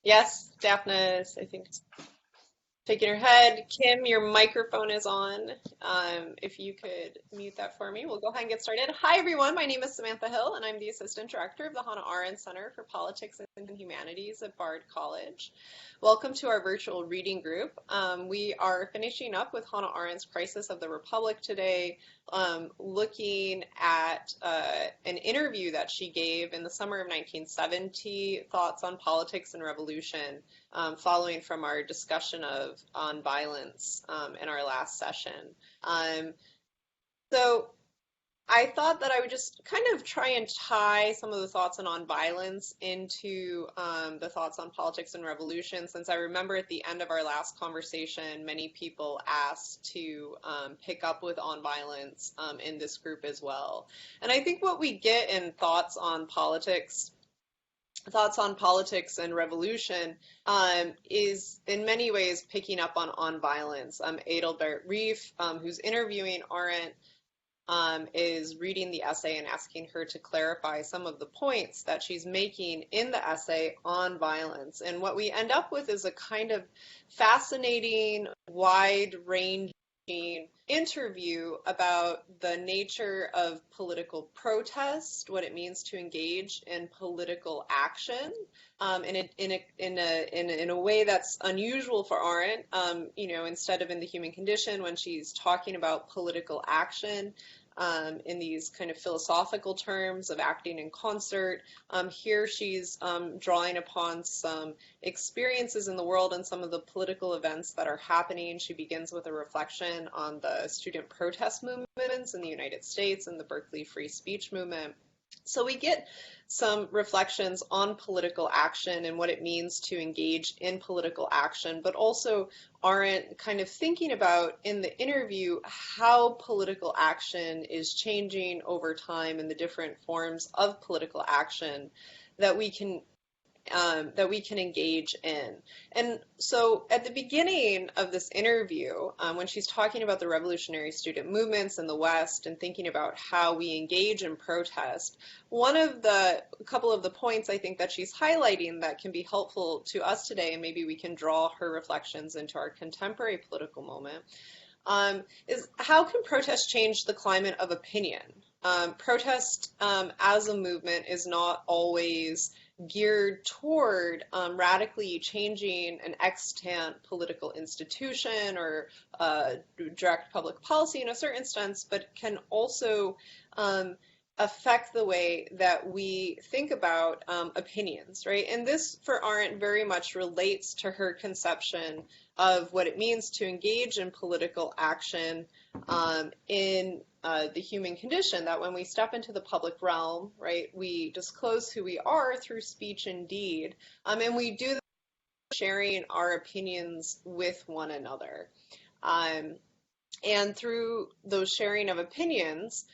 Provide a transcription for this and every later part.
Yes, Daphne is, I think, shaking her head. Kim, your microphone is on. If you could mute that for me, we'll go ahead and get started. Hi, everyone. My name is Samantha Hill, and I'm the Assistant Director of the Hannah Arendt Center for Politics and Humanities at Bard College. Welcome to our virtual reading group. We are finishing up with Hannah Arendt's Crisis of the Republic today, looking at an interview that she gave in the summer of 1970, Thoughts on Politics and Revolution, following from our discussion on violence in our last session. So I thought that I would just kind of try and tie some of the thoughts on nonviolence into the thoughts on politics and revolution, since I remember at the end of our last conversation, many people asked to pick up with nonviolence in this group as well. And I think what we get in thoughts on politics and revolution is in many ways picking up on violence. Adalbert Reif, who's interviewing Arendt, is reading the essay and asking her to clarify some of the points that she's making in the essay on violence. And what we end up with is a kind of fascinating, wide-ranging interview about the nature of political protest, what it means to engage in political action, in a way that's unusual for Arendt. Instead of in The Human Condition, when she's talking about political action in these kind of philosophical terms of acting in concert, here she's drawing upon some experiences in the world and some of the political events that are happening. She begins with a reflection on the student protest movements in the United States and the Berkeley free speech movement. So we get some reflections on political action and what it means to engage in political action, but also Arendt kind of thinking about in the interview how political action is changing over time and the different forms of political action that we can engage in. And so at the beginning of this interview, when she's talking about the revolutionary student movements in the West and thinking about how we engage in protest, a couple of the points I think that she's highlighting that can be helpful to us today, and maybe we can draw her reflections into our contemporary political moment, is how can protest change the climate of opinion? Protest as a movement is not always geared toward radically changing an extant political institution or direct public policy in a certain sense, but can also affect the way that we think about opinions, right? And this, for Arendt, very much relates to her conception of what it means to engage in political action in the human condition, that when we step into the public realm, right, we disclose who we are through speech and deed, and we do that sharing our opinions with one another. And through those sharing of opinions,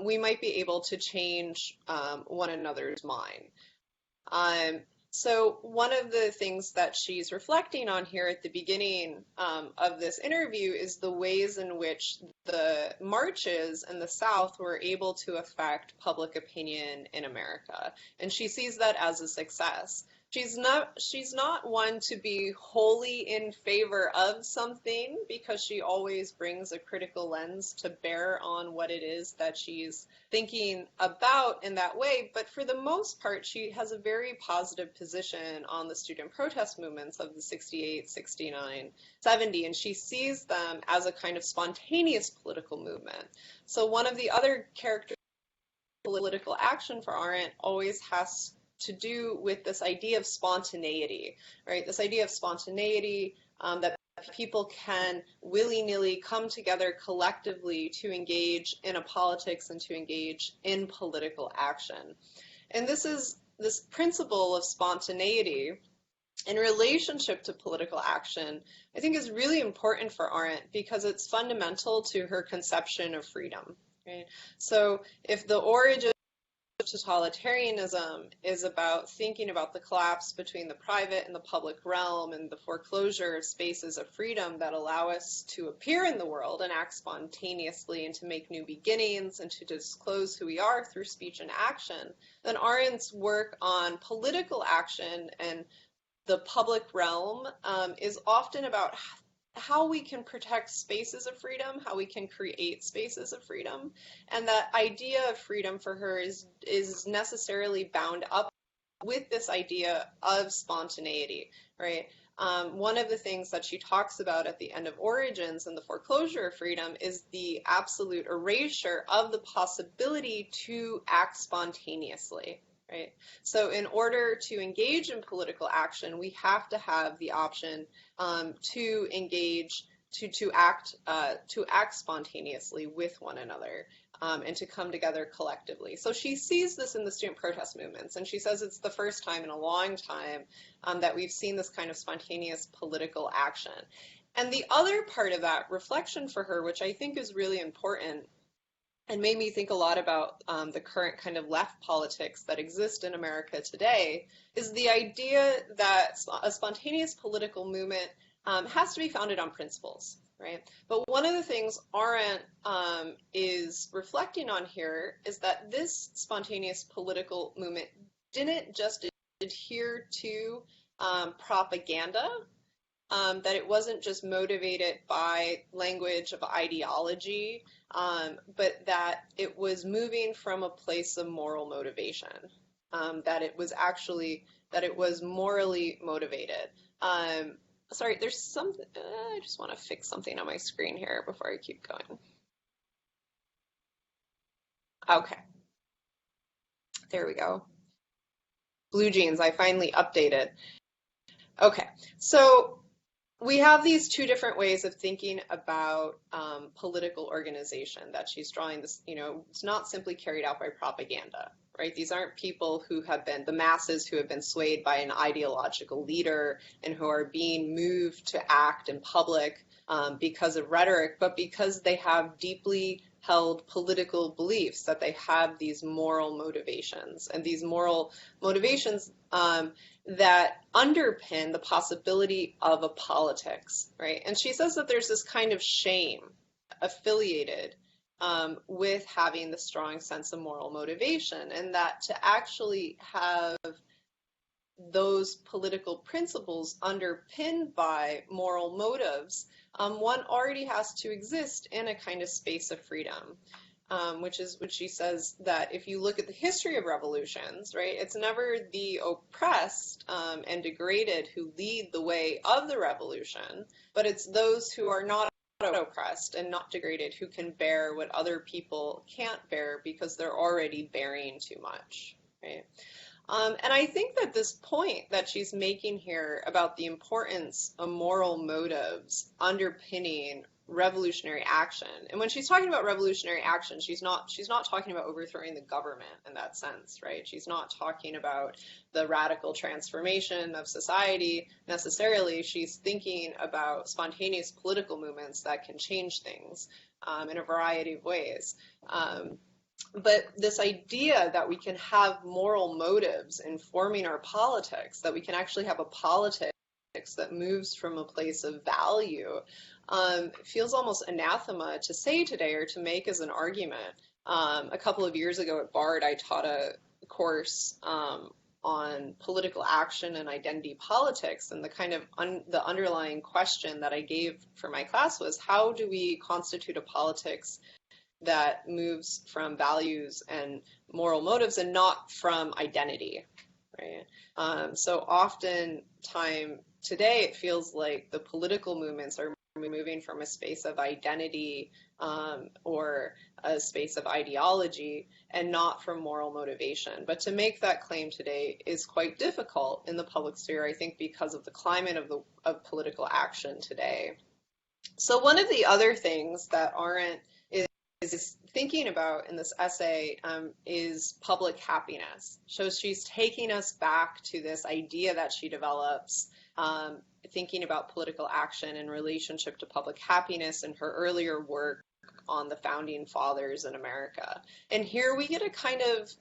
we might be able to change one another's mind. So one of the things that she's reflecting on here at the beginning of this interview is the ways in which the marches in the South were able to affect public opinion in America. And she sees that as a success. She's not one to be wholly in favor of something, because she always brings a critical lens to bear on what it is that she's thinking about in that way. But for the most part, she has a very positive position on the student protest movements of the 68, 69, 70, and she sees them as a kind of spontaneous political movement. So one of the other characteristics of political action for Arendt always has to do with this idea of spontaneity, right? This idea of spontaneity, that people can willy-nilly come together collectively to engage in a politics and to engage in political action. And this principle of spontaneity in relationship to political action, I think, is really important for Arendt because it's fundamental to her conception of freedom, right? So if the origin totalitarianism is about thinking about the collapse between the private and the public realm and the foreclosure of spaces of freedom that allow us to appear in the world and act spontaneously and to make new beginnings and to disclose who we are through speech and action, then Arendt's work on political action and the public realm is often about how we can protect spaces of freedom, how we can create spaces of freedom, and that idea of freedom for her is necessarily bound up with this idea of spontaneity, right? One of the things that she talks about at the end of Origins and the foreclosure of freedom is the absolute erasure of the possibility to act spontaneously, right? So in order to engage in political action, we have to have the option to engage, to act spontaneously with one another. And to come together collectively. So she sees this in the student protest movements, and she says it's the first time in a long time that we've seen this kind of spontaneous political action. And the other part of that reflection for her, which I think is really important, and made me think a lot about the current kind of left politics that exist in America today, is the idea that a spontaneous political movement has to be founded on principles. Right? But one of the things Arendt is reflecting on here is that this spontaneous political movement didn't just adhere to propaganda, that it wasn't just motivated by language of ideology, but that it was moving from a place of moral motivation, that it was morally motivated. Sorry, there's something, I just want to fix something on my screen here before I keep going. Okay. There we go. Blue jeans, I finally updated. Okay, so we have these two different ways of thinking about political organization that she's drawing this, it's not simply carried out by propaganda, right? These aren't people who have been, the masses who have been swayed by an ideological leader and who are being moved to act in public because of rhetoric, but because they have deeply held political beliefs, that they have these moral motivations, and these moral motivations that underpin the possibility of a politics, right? And she says that there's this kind of shame affiliated with having the strong sense of moral motivation, and that to actually have those political principles underpinned by moral motives, one already has to exist in a kind of space of freedom. Which is what she says, that if you look at the history of revolutions, right, it's never the oppressed and degraded who lead the way of the revolution, but it's those who are not oppressed and not degraded who can bear what other people can't bear because they're already bearing too much, right? And I think that this point that she's making here about the importance of moral motives underpinning revolutionary action, and when she's talking about revolutionary action, she's not talking about overthrowing the government in that sense, right? She's not talking about the radical transformation of society necessarily. She's thinking about spontaneous political movements that can change things in a variety of ways. But this idea that we can have moral motives informing our politics, that we can actually have a politics that moves from a place of value, feels almost anathema to say today or to make as an argument. A couple of years ago at Bard, I taught a course on political action and identity politics, and the kind of the underlying question that I gave for my class was, how do we constitute a politics that moves from values and moral motives and not from identity, right? So oftentimes today it feels like the political movements are moving from a space of identity or a space of ideology and not from moral motivation. But to make that claim today is quite difficult in the public sphere, I think, because of the climate of political action today. So one of the other things that Arendt is thinking about in this essay is public happiness. So she's taking us back to this idea that she develops, thinking about political action in relationship to public happiness in her earlier work on the founding fathers in America. And here we get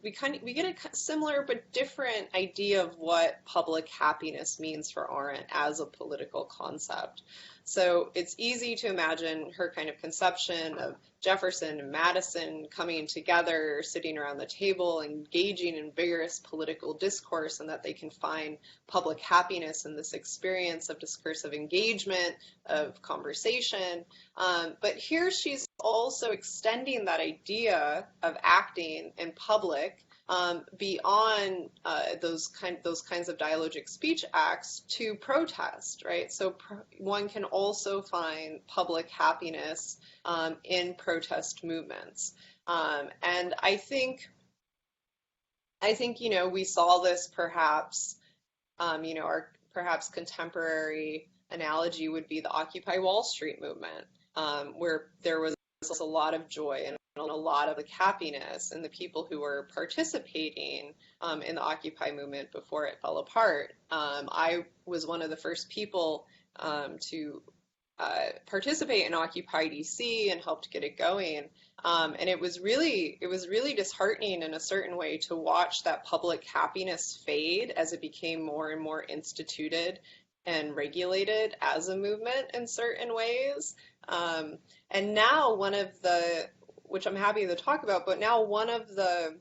we get a similar but different idea of what public happiness means for Arendt as a political concept. So it's easy to imagine her kind of conception of Jefferson and Madison coming together, sitting around the table, engaging in vigorous political discourse, and that they can find public happiness in this experience of discursive engagement, of conversation. But here she's also extending that idea of acting in public beyond those kinds of dialogic speech acts to protest, right? So one can also find public happiness in protest movements, and I think we saw this perhaps, our perhaps contemporary analogy would be the Occupy Wall Street movement, where there was a lot of joy and a lot of like happiness in the people who were participating in the Occupy movement before it fell apart. I was one of the first people to participate in Occupy DC and helped get it going. And it was really disheartening in a certain way to watch that public happiness fade as it became more and more instituted and regulated as a movement in certain ways. And now which I'm happy to talk about, but now one of the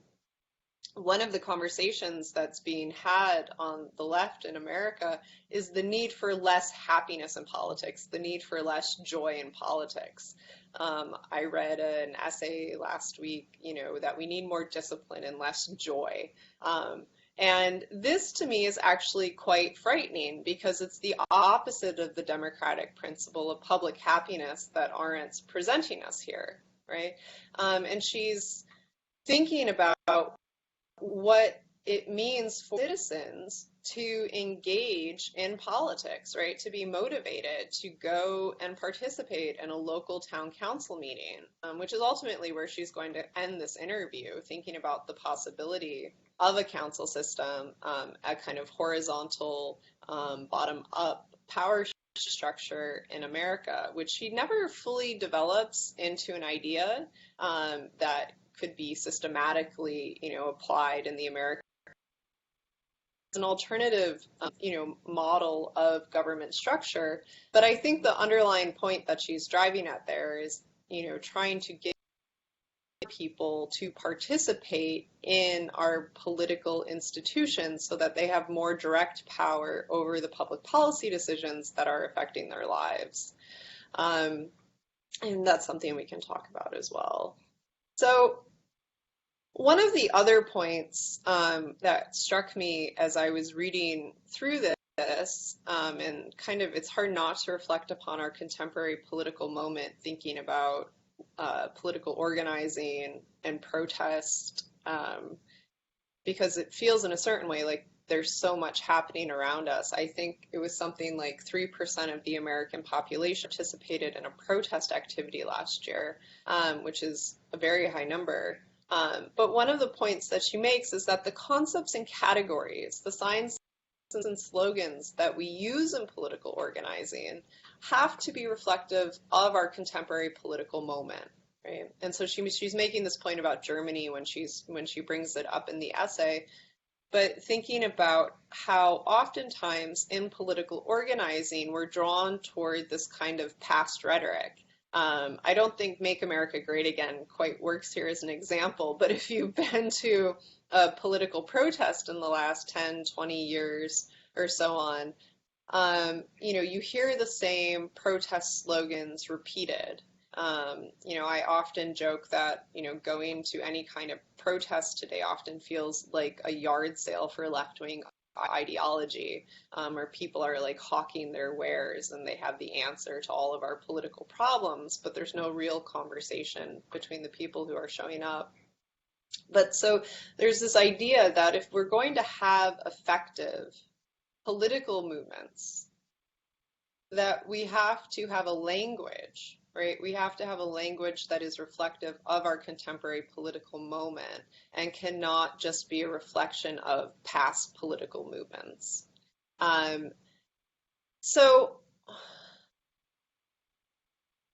conversations that's being had on the left in America is the need for less happiness in politics, the need for less joy in politics. I read an essay last week, that we need more discipline and less joy. And this to me is actually quite frightening because it's the opposite of the democratic principle of public happiness that Arendt's presenting us here, right? And she's thinking about what it means for citizens to engage in politics, right? To be motivated to go and participate in a local town council meeting, which is ultimately where she's going to end this interview, thinking about the possibility of a council system, a kind of horizontal, bottom-up power structure in America, which she never fully develops into an idea that could be systematically, applied in the American. It's an alternative, model of government structure. But I think the underlying point that she's driving at there is, trying to get people to participate in our political institutions so that they have more direct power over the public policy decisions that are affecting their lives. And that's something we can talk about as well. So one of the other points that struck me as I was reading through this, and kind of it's hard not to reflect upon our contemporary political moment, thinking about political organizing and protest, because it feels in a certain way like there's so much happening around us. I think it was something like 3% of the American population participated in a protest activity last year, which is a very high number. But one of the points that she makes is that the concepts and categories, the signs and slogans that we use in political organizing have to be reflective of our contemporary political moment, right? And so she's making this point about Germany when she brings it up in the essay, but thinking about how oftentimes in political organizing we're drawn toward this kind of past rhetoric. I don't think Make America Great Again quite works here as an example, but if you've been to a political protest in the last 10, 20 years or so on, you hear the same protest slogans repeated. I often joke that, going to any kind of protest today often feels like a yard sale for left-wing ideology, where people are like hawking their wares and they have the answer to all of our political problems, but there's no real conversation between the people who are showing up. But so there's this idea that if we're going to have effective political movements, that we have to have a language, right? We have to have a language that is reflective of our contemporary political moment and cannot just be a reflection of past political movements. So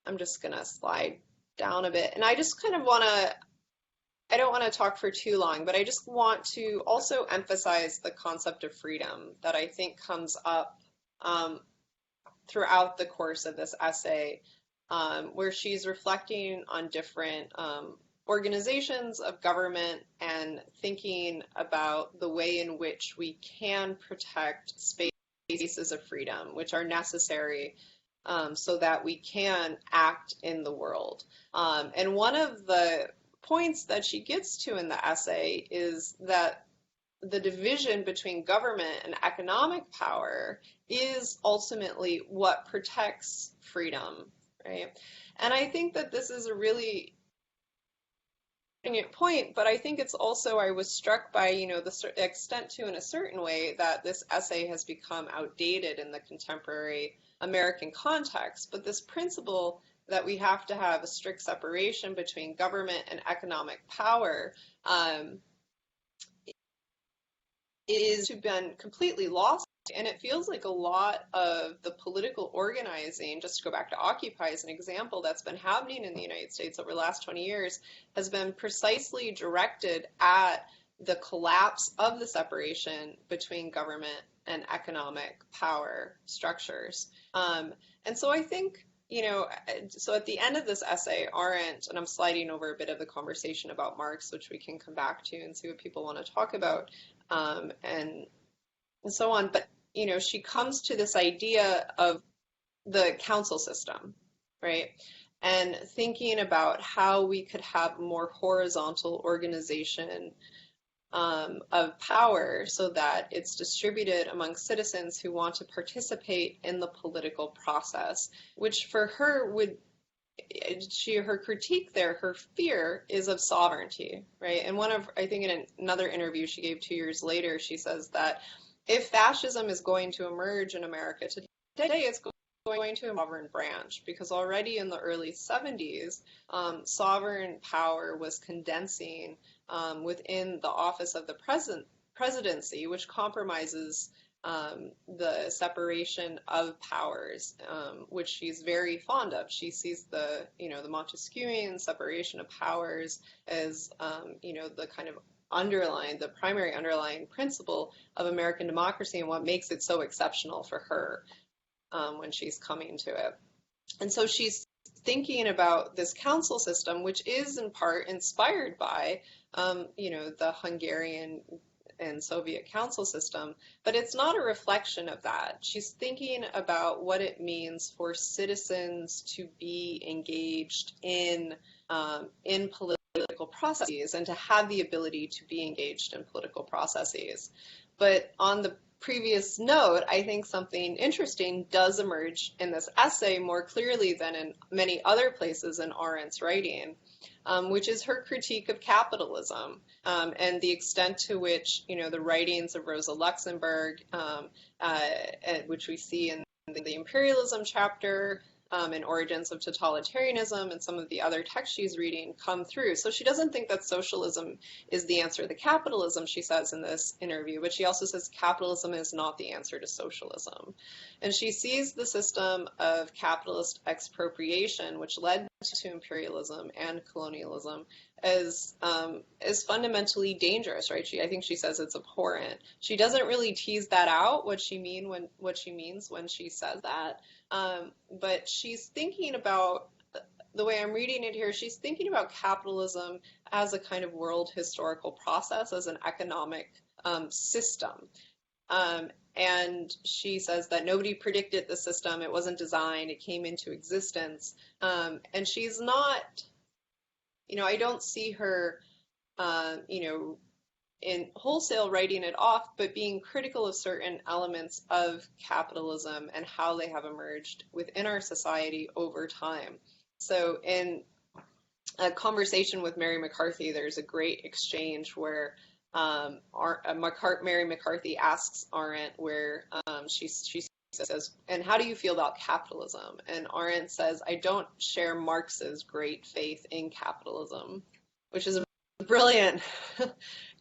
I'm just going to slide down a bit. And I just kind of want to, I don't want to talk for too long, but I just want to also emphasize the concept of freedom that I think comes up um, throughout the course of this essay, where she's reflecting on different organizations of government and thinking about the way in which we can protect spaces of freedom, which are necessary so that we can act in the world. And one of the points that she gets to in the essay is that the division between government and economic power is ultimately what protects freedom, right? And I think that this is a really point, but I think it's also, I was struck by, the extent to, in a certain way, that this essay has become outdated in the contemporary American context. But this principle that we have to have a strict separation between government and economic power is been completely lost. And it feels like a lot of the political organizing, just to go back to Occupy as an example, that's been happening in the United States over the last 20 years, has been precisely directed at the collapse of the separation between government and economic power structures. And so I think, so at the end of this essay, Arendt, and I'm sliding over a bit of the conversation about Marx, which we can come back to and see what people want to talk about, and so on. But, she comes to this idea of the council system, right? And thinking about how we could have more horizontal organization of power so that it's distributed among citizens who want to participate in the political process, which for her her critique there, her fear is of sovereignty, right? And I think in another interview she gave 2 years later, she says that if fascism is going to emerge in America today, it's going to a sovereign branch, because already in the early 70s, sovereign power was condensing within the office of the presidency, which compromises the separation of powers, which she's very fond of. She sees the Montesquieuian separation of powers as, the kind of the primary underlying principle of American democracy and what makes it so exceptional for her when she's coming to it. And so she's thinking about this council system, which is in part inspired by, the Hungarian and Soviet council system, but it's not a reflection of that. She's thinking about what it means for citizens to be engaged in political processes and to have the ability to be engaged in political processes. But on the previous note, I think something interesting does emerge in this essay more clearly than in many other places in Arendt's writing, which is her critique of capitalism and the extent to which, the writings of Rosa Luxemburg, which we see in the Imperialism chapter, and Origins of Totalitarianism, and some of the other texts she's reading come through. So she doesn't think that socialism is the answer to capitalism, she says in this interview, but she also says capitalism is not the answer to socialism. And she sees the system of capitalist expropriation, which led to imperialism and colonialism, as fundamentally dangerous, right? I think she says it's abhorrent. She doesn't really tease that out, what she means when she says that. But she's thinking about, the way I'm reading it here, she's thinking about capitalism as a kind of world historical process, as an economic system. And she says that nobody predicted the system, it wasn't designed, it came into existence. And she's not, I don't see her, in wholesale writing it off, but being critical of certain elements of capitalism and how they have emerged within our society over time. So in a conversation with Mary McCarthy, there's a great exchange where Mary McCarthy asks Arendt where she says, and how do you feel about capitalism? And Arendt says, I don't share Marx's great faith in capitalism, which is a brilliant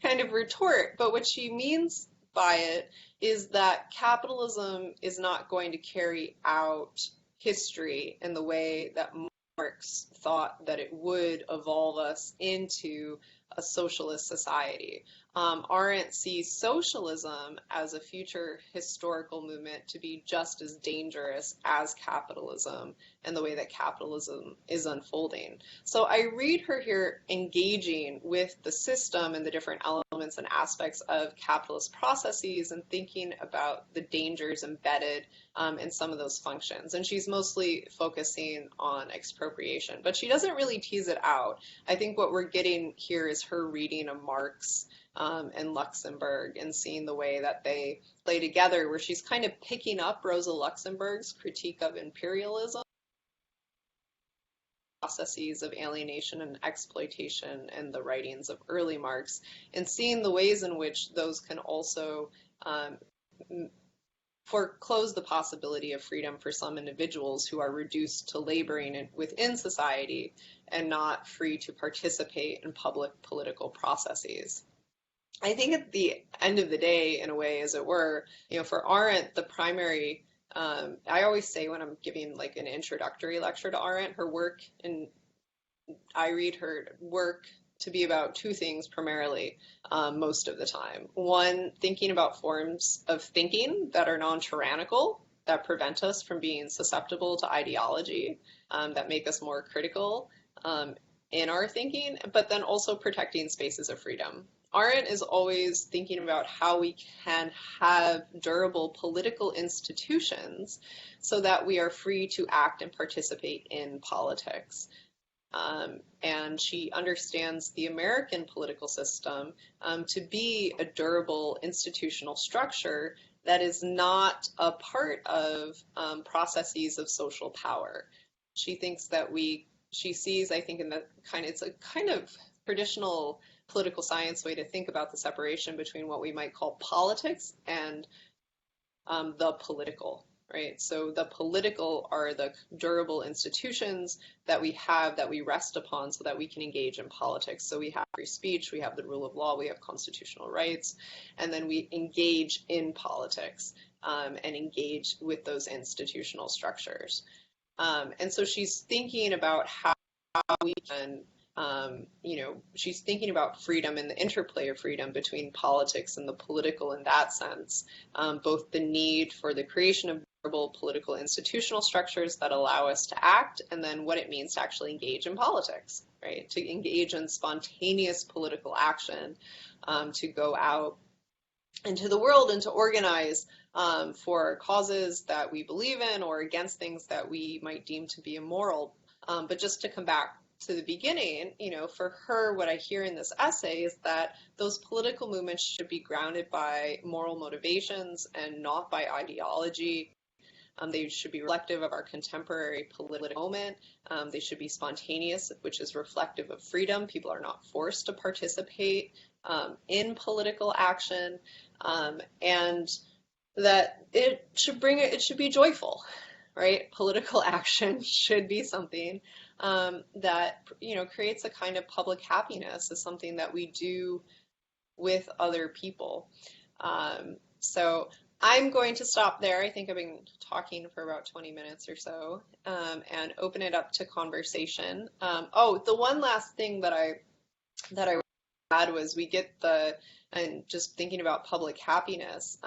kind of retort. But what she means by it is that capitalism is not going to carry out history in the way that Marx thought that it would evolve us into a socialist society. Arendt sees socialism as a future historical movement to be just as dangerous as capitalism and the way that capitalism is unfolding. So I read her here engaging with the system and the different elements and aspects of capitalist processes and thinking about the dangers embedded in some of those functions. And she's mostly focusing on expropriation, but she doesn't really tease it out. I think what we're getting here is her reading of Marx and Luxemburg and seeing the way that they play together, where she's kind of picking up Rosa Luxemburg's critique of imperialism, processes of alienation and exploitation, and the writings of early Marx, and seeing the ways in which those can also foreclose the possibility of freedom for some individuals who are reduced to laboring within society and not free to participate in public political processes. I think at the end of the day, in a way, as it were, for Arendt, the primary, I always say when I'm giving like an introductory lecture to Arendt, her work, and I read her work to be about two things primarily most of the time. One, thinking about forms of thinking that are non-tyrannical, that prevent us from being susceptible to ideology, that make us more critical in our thinking, but then also protecting spaces of freedom. Arendt is always thinking about how we can have durable political institutions so that we are free to act and participate in politics. And she understands the American political system to be a durable institutional structure that is not a part of processes of social power. She thinks that she sees, I think, it's a kind of traditional political science way to think about the separation between what we might call politics and the political, right? So the political are the durable institutions that we have, that we rest upon so that we can engage in politics. So we have free speech, we have the rule of law, we have constitutional rights, and then we engage in politics and engage with those institutional structures. And so she's thinking about how we can she's thinking about freedom and the interplay of freedom between politics and the political in that sense, both the need for the creation of durable political institutional structures that allow us to act, and then what it means to actually engage in politics, right? To engage in spontaneous political action, to go out into the world and to organize for causes that we believe in or against things that we might deem to be immoral. But just to come back to the beginning, for her, what I hear in this essay is that those political movements should be grounded by moral motivations and not by ideology. They should be reflective of our contemporary political moment. They should be spontaneous, which is reflective of freedom. People are not forced to participate in political action, and that it should be joyful, right? Political action should be something that creates a kind of public happiness, is something that we do with other people. So I'm going to stop there. I think I've been talking for about 20 minutes or so, and open it up to conversation. The one last thing that I had was and just thinking about public happiness.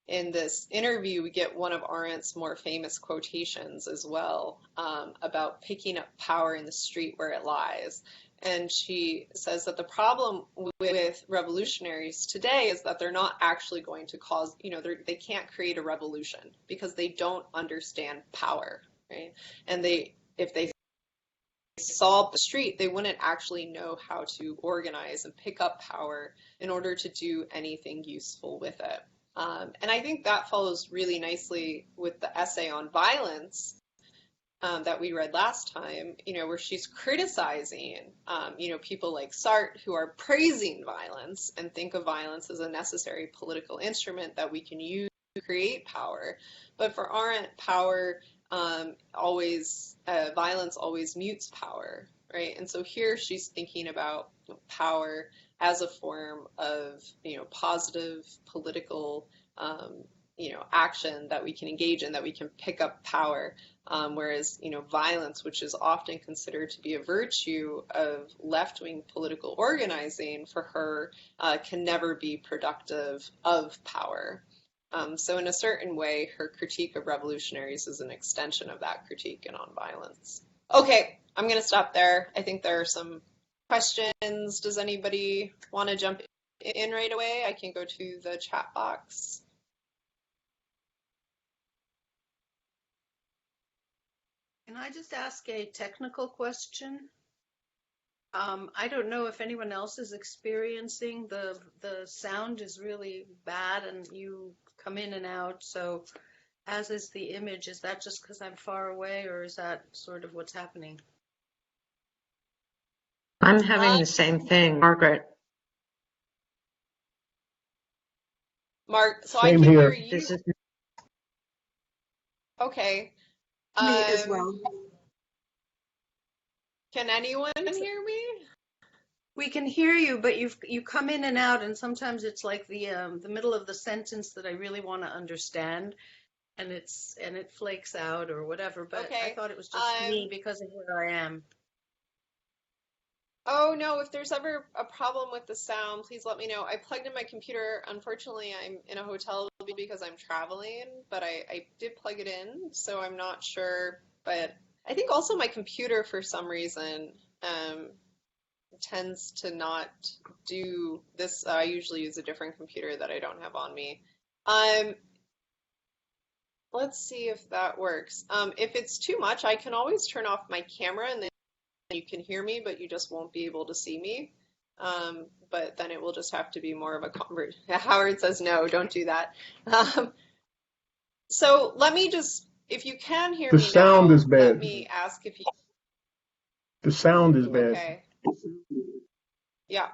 In this interview, we get one of Arendt's more famous quotations as well, about picking up power in the street where it lies. And she says that the problem with revolutionaries today is that they're not actually going to cause, they can't create a revolution because they don't understand power, right? And if they saw the street, they wouldn't actually know how to organize and pick up power in order to do anything useful with it. And I think that follows really nicely with the essay on violence that we read last time, where she's criticizing, people like Sartre who are praising violence and think of violence as a necessary political instrument that we can use to create power. But for Arendt, violence always mutes power, right? And so here she's thinking about power as a form of, positive political action that we can engage in, that we can pick up power. Whereas, violence, which is often considered to be a virtue of left-wing political organizing, for her, can never be productive of power. So in a certain way, her critique of revolutionaries is an extension of that critique in nonviolence. Okay, I'm going to stop there. I think there are some questions. Does anybody want to jump in right away? I can go to the chat box. Can I just ask a technical question? I don't know if anyone else is experiencing the sound is really bad and you come in and out. So as is the image, is that just because I'm far away, or is that sort of what's happening? I'm having the same thing, Margaret. Mark, so Same I can here. hear you. Okay. Me as well. Can anyone hear me? We can hear you, but you come in and out, and sometimes it's like the middle of the sentence that I really want to understand, and it flakes out or whatever. But Okay. I thought it was just me because of where I am. Oh no, if there's ever a problem with the sound, please let me know. I plugged in my computer. Unfortunately, I'm in a hotel because I'm traveling, but I did plug it in, so I'm not sure. But I think also my computer, for some reason, tends to not do this. I usually use a different computer that I don't have on me. Let's see if that works. If it's too much, I can always turn off my camera and then you can hear me, but you just won't be able to see me. But then it will just have to be more of a conversation. Howard says, no, don't do that. So let me just, if you can hear The me sound now, is bad. let me ask if you. The sound is bad. Okay. Yeah.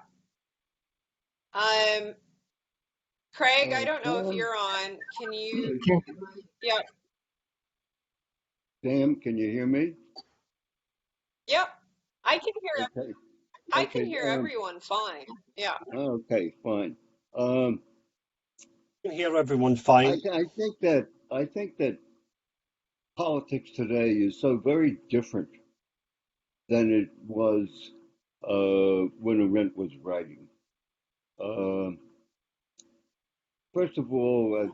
Craig, I don't know if you're on. Can you? Yeah. Sam, can you hear me? Yep. I can hear. Okay. I can hear everyone fine. Yeah. Okay, fine. I can hear everyone fine. I think that politics today is so very different than it was when Arendt was writing. First of all, as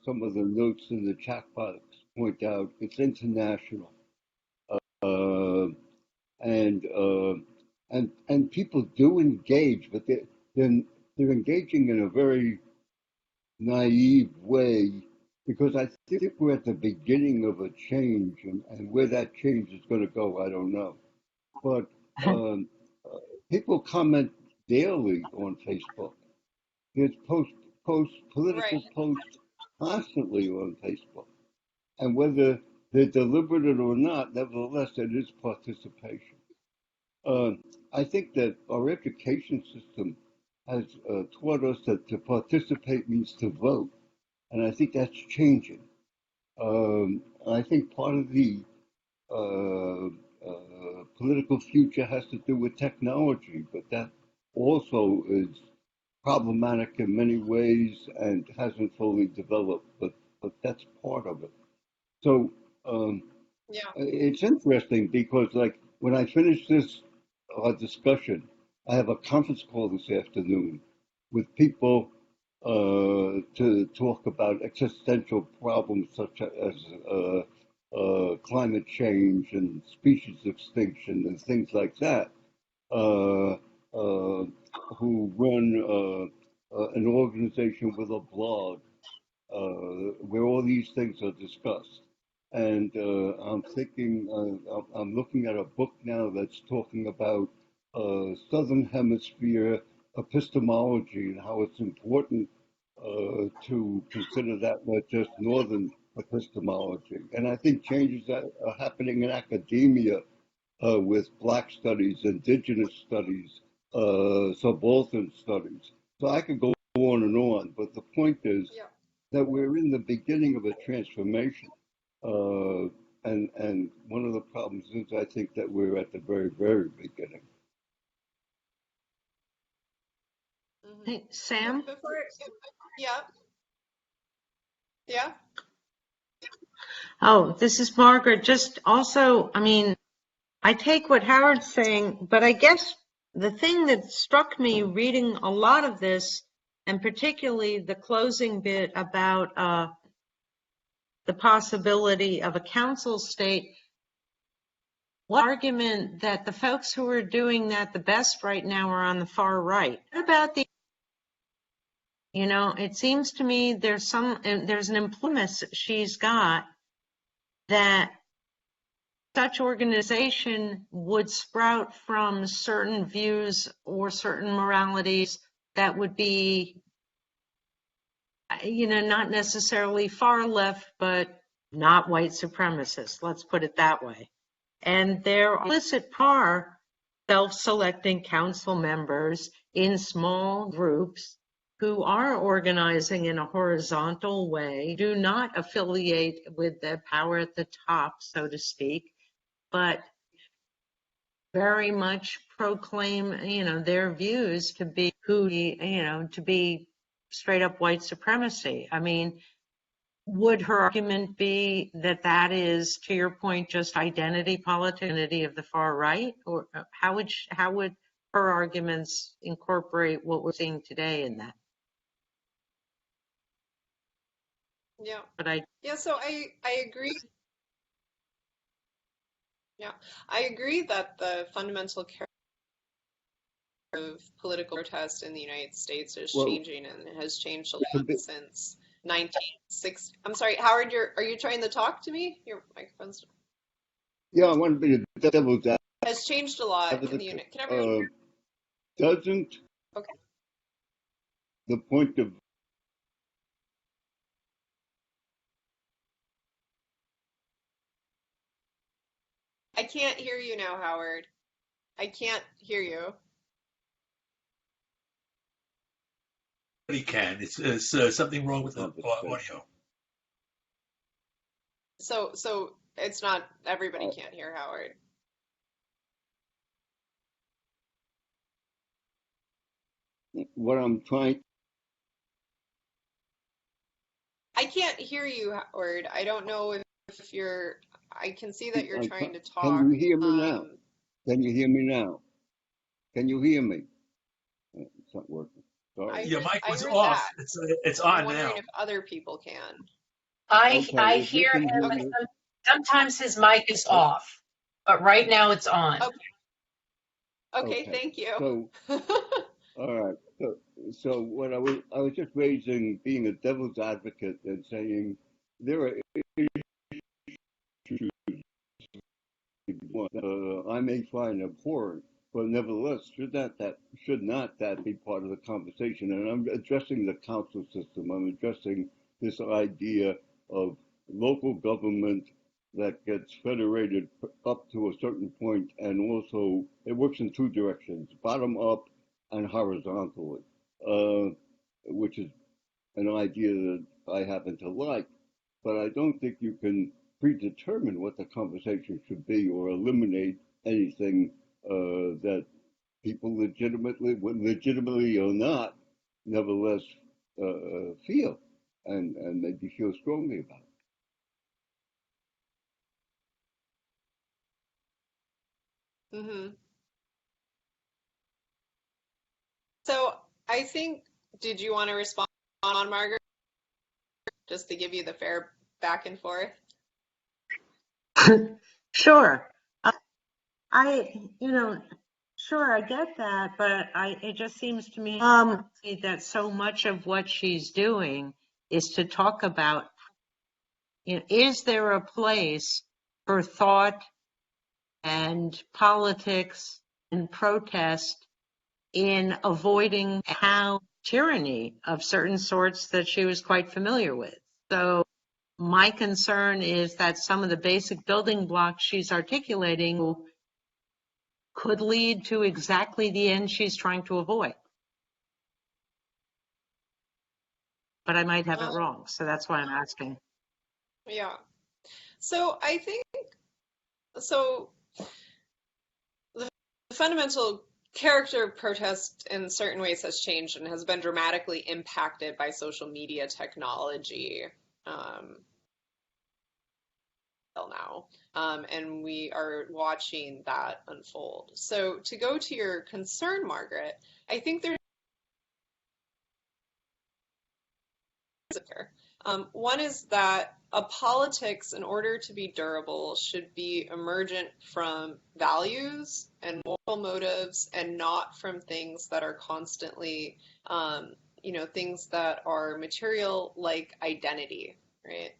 some of the notes in the chat box point out, it's international, and people do engage, but they're engaging in a very naive way, because I think we're at the beginning of a change, and where that change is going to go, I don't know. But people comment daily on Facebook. There's political posts constantly on Facebook, and whether they're deliberate or not, nevertheless, it is participation. I think that our education system has taught us that to participate means to vote, and I think that's changing. I think part of the political future has to do with technology, but that also is problematic in many ways and hasn't fully developed, but that's part of it. So it's interesting because, like, when I finish this discussion, I have a conference call this afternoon with people to talk about existential problems such as climate change and species extinction and things like that, who run an organization with a blog where all these things are discussed. And I'm thinking, I'm looking at a book now that's talking about Southern Hemisphere epistemology and how it's important to consider that, not just Northern epistemology. And I think changes are happening in academia with Black studies, Indigenous studies, subaltern studies. So I could go on, but the point is that we're in the beginning of a transformation. And one of the problems is, I think, that we're at the very, very beginning. Hey, Sam? Yeah. Oh, this is Margaret. Just also, I mean, I take what Howard's saying, but I guess the thing that struck me reading a lot of this, and particularly the closing bit about the possibility of a council state, what argument that the folks who are doing that the best right now are on the far right. What about it seems to me there's an implicit she's got that such organization would sprout from certain views or certain moralities that would be, not necessarily far left, but not white supremacists. Let's put it that way. And there are implicit self-selecting council members in small groups who are organizing in a horizontal way, do not affiliate with the power at the top, so to speak, but very much proclaim, their views to be to be straight up white supremacy. I mean, would her argument be that that is, to your point, just identity politics, identity of the far right, or how would her arguments incorporate what we're seeing today in that? Yeah. But Yeah, so I agree. Yeah. I agree that the fundamental character of political protest in the United States is Well, changing, and it has changed a it's a lot bit, since 1960. I'm sorry, Howard, are you trying to talk to me? Your microphone's yeah, I want to be the devil's has changed a lot in the advocate. unit. Can everyone? Doesn't Okay. the point of I can't hear you now, Howard. I can't hear you. He can. It's something wrong with the audio. So it's not everybody can't hear Howard. what I'm trying? I can't hear you, Howard. I don't know if you're. I can see that you're trying to talk. Can you hear me now? Can you hear me now? Can you hear me? It's not working. Sorry. Your mic I was heard off. that. It's I'm on wondering now. if other people can. Okay, I if you hear can him, hear but me. sometimes his mic is off. But right now it's on. Okay, thank you. So, all right. So what I was just raising, being a devil's advocate and saying there are issues I may find abhorrent, but nevertheless should not that be part of the conversation? And I'm addressing the council system. I'm addressing this idea of local government that gets federated up to a certain point, and also it works in two directions: bottom up and horizontally, which is an idea that I happen to like, but I don't think you can predetermine what the conversation should be or eliminate anything that people legitimately or not, nevertheless feel and maybe feel strongly about. So I think, did you want to respond on Margaret? Just to give you the fair back and forth. Sure. Sure, I get that, but it just seems to me that so much of what she's doing is to talk about, is there a place for thought and politics and protest in avoiding how tyranny of certain sorts that she was quite familiar with. So my concern is that some of the basic building blocks she's articulating could lead to exactly the end she's trying to avoid. But I might have it wrong, so that's why I'm asking. Yeah. So I think, so the fundamental character of protest in certain ways has changed and has been dramatically impacted by social media technology. now, and we are watching that unfold. So to go to your concern, Margaret, I think there's one is that a politics, in order to be durable, should be emergent from values and moral motives, and not from things that are constantly, things that are material, like identity, right?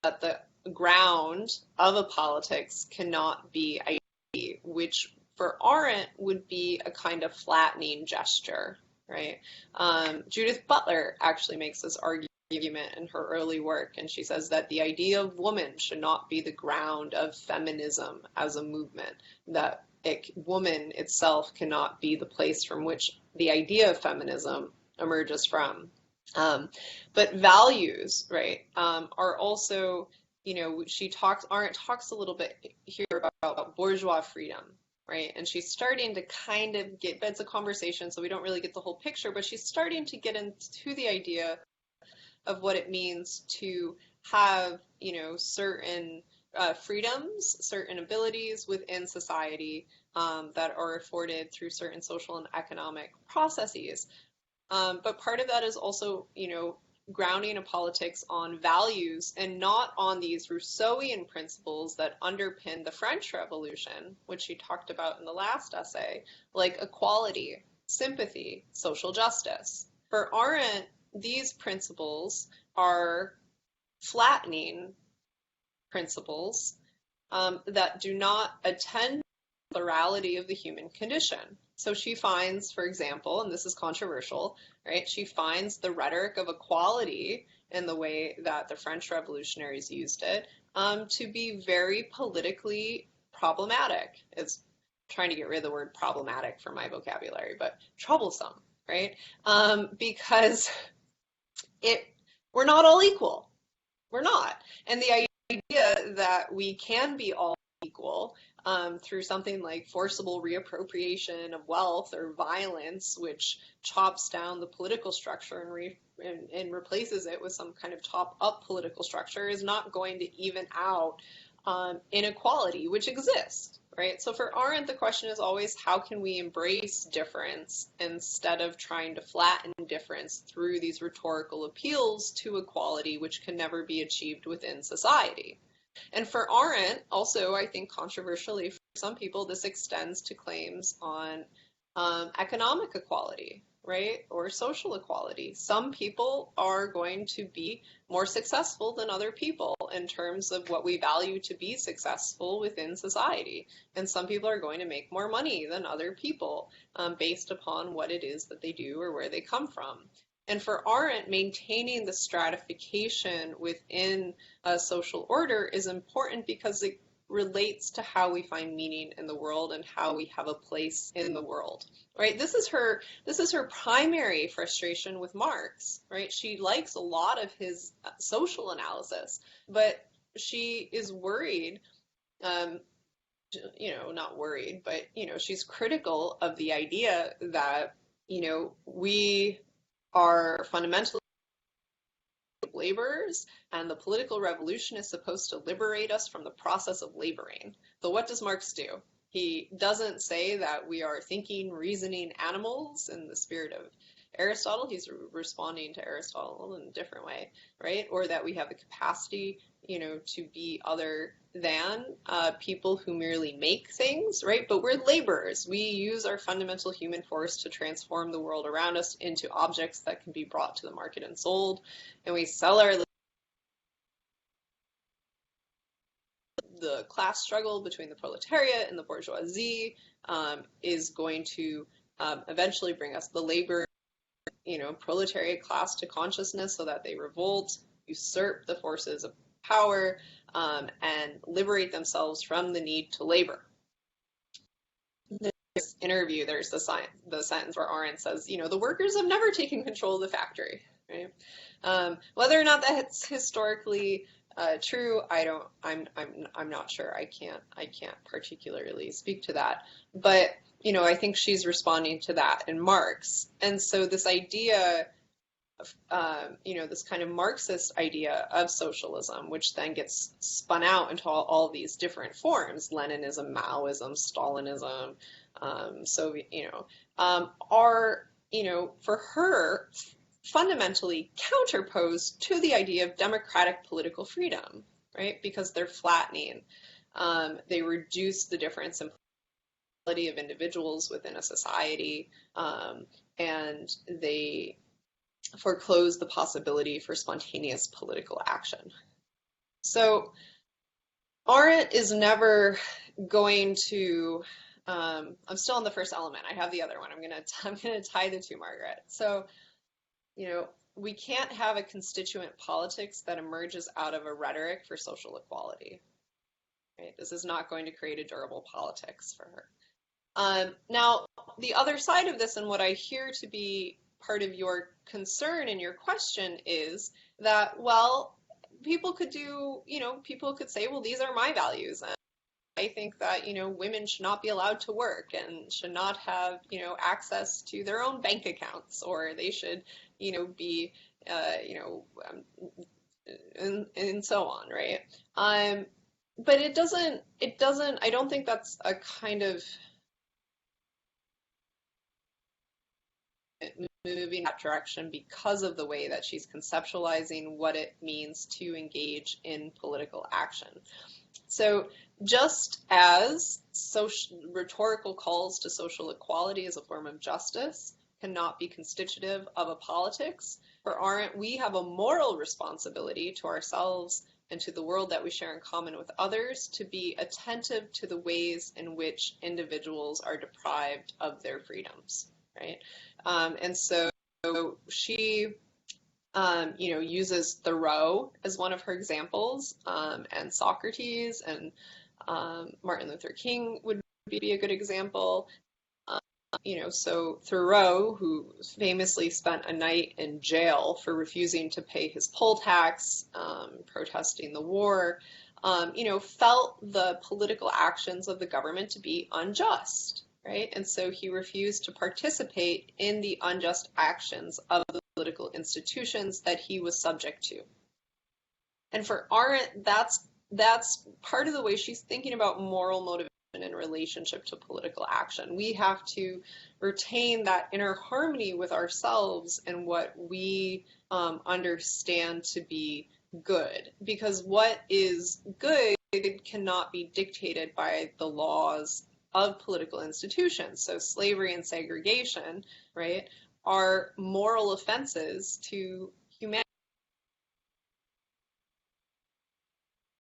That the ground of a politics cannot be identity, which for Arendt would be a kind of flattening gesture, right? Judith Butler actually makes this argument in her early work, and she says that the idea of woman should not be the ground of feminism as a movement, that woman itself cannot be the place from which the idea of feminism emerges from. But values, right, are also, Arendt talks a little bit here about bourgeois freedom, right? And she's starting to kind of but it's a conversation, so we don't really get the whole picture, but she's starting to get into the idea of what it means to have, certain freedoms, certain abilities within society that are afforded through certain social and economic processes. But part of that is also, grounding a politics on values and not on these Rousseauian principles that underpin the French Revolution, which she talked about in the last essay, like equality, sympathy, social justice. For Arendt, these principles are flattening principles that do not attend the plurality of the human condition. So she finds, for example, and this is controversial, right? She finds the rhetoric of equality in the way that the French revolutionaries used it to be very politically problematic. It's trying to get rid of the word problematic from my vocabulary, but troublesome, right? Because we're not all equal. We're not. And the idea that we can be all equal through something like forcible reappropriation of wealth or violence, which chops down the political structure and replaces it with some kind of top-up political structure, is not going to even out inequality, which exists, right? So for Arendt, the question is always, how can we embrace difference instead of trying to flatten difference through these rhetorical appeals to equality, which can never be achieved within society? And for Arendt, also, I think controversially for some people, this extends to claims on economic equality, right, or social equality. Some people are going to be more successful than other people in terms of what we value to be successful within society. And some people are going to make more money than other people based upon what it is that they do or where they come from. And for Arendt, maintaining the stratification within a social order is important because it relates to how we find meaning in the world and how we have a place in the world, right? This is her primary frustration with Marx, right? She likes a lot of his social analysis, but she is worried, not worried, but, she's critical of the idea that, we are fundamentally laborers, and the political revolution is supposed to liberate us from the process of laboring. So what does Marx do? He doesn't say that we are thinking, reasoning animals in the spirit of Aristotle. He's responding to Aristotle in a different way, right? Or that we have the capacity, to be other than people who merely make things, right? But we're laborers. We use our fundamental human force to transform the world around us into objects that can be brought to the market and sold. And we sell the class struggle between the proletariat and the bourgeoisie is going to eventually bring us the labor, proletariat class to consciousness so that they revolt, usurp the forces of power, and liberate themselves from the need to labor. In this interview, there's the sentence where Arendt says, the workers have never taken control of the factory, right? Whether or not that's historically true, I'm not sure. I can't particularly speak to that, but I think she's responding to that in Marx. And so this idea this kind of Marxist idea of socialism, which then gets spun out into all these different forms, Leninism, Maoism, Stalinism, Soviet, are, for her, fundamentally counterposed to the idea of democratic political freedom, right? Because they're flattening. They reduce the difference in plurality of individuals within a society, and they foreclose the possibility for spontaneous political action. So Arendt is never going to, I'm still on the first element. I have the other one. I'm gonna tie the two, Margaret. So, we can't have a constituent politics that emerges out of a rhetoric for social equality. Right? This is not going to create a durable politics for her. Now, the other side of this, and what I hear to be part of your concern and your question, is that, well, people could say, well, these are my values, and I think that, women should not be allowed to work and should not have, access to their own bank accounts, or they should, be, and so on, right? But it doesn't, I don't think that's a kind of moving that direction because of the way that she's conceptualizing what it means to engage in political action. So just as rhetorical calls to social equality as a form of justice cannot be constitutive of a politics, for Arendt, we have a moral responsibility to ourselves and to the world that we share in common with others to be attentive to the ways in which individuals are deprived of their freedoms, right? And so she, uses Thoreau as one of her examples, and Socrates, and Martin Luther King would be a good example. So Thoreau, who famously spent a night in jail for refusing to pay his poll tax, protesting the war, felt the political actions of the government to be unjust, right? And so he refused to participate in the unjust actions of the political institutions that he was subject to. And for Arendt, that's part of the way she's thinking about moral motivation in relationship to political action. We have to retain that inner harmony with ourselves and what we understand to be good, because what is good cannot be dictated by the laws of political institutions. So slavery and segregation, right, are moral offenses to humanity,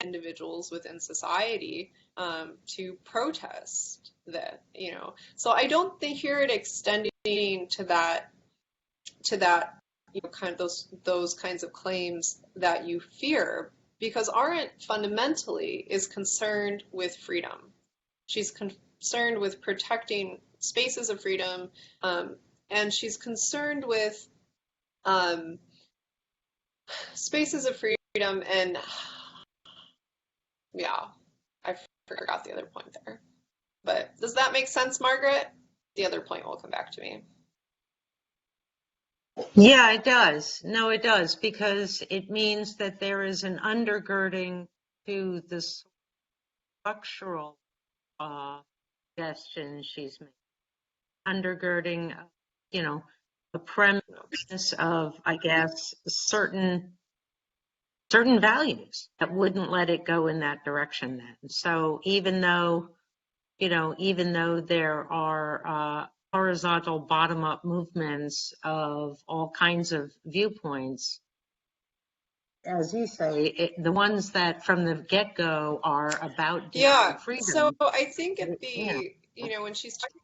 individuals within society to protest that, So I don't hear it extending to that, kind of those kinds of claims that you fear, because Arendt fundamentally is concerned with freedom. She's concerned with protecting spaces of freedom, and she's concerned with spaces of freedom, and I forgot the other point there. But does that make sense, Margaret? The other point will come back to me. Yeah, it does. No, it does, because it means that there is an undergirding to the structural suggestions she's making. Undergirding, the premise of, I guess, certain values that wouldn't let it go in that direction then. So even though there are horizontal bottom-up movements of all kinds of viewpoints, as you say, the ones that from the get-go are about freedom. So I think at the, when she's talking,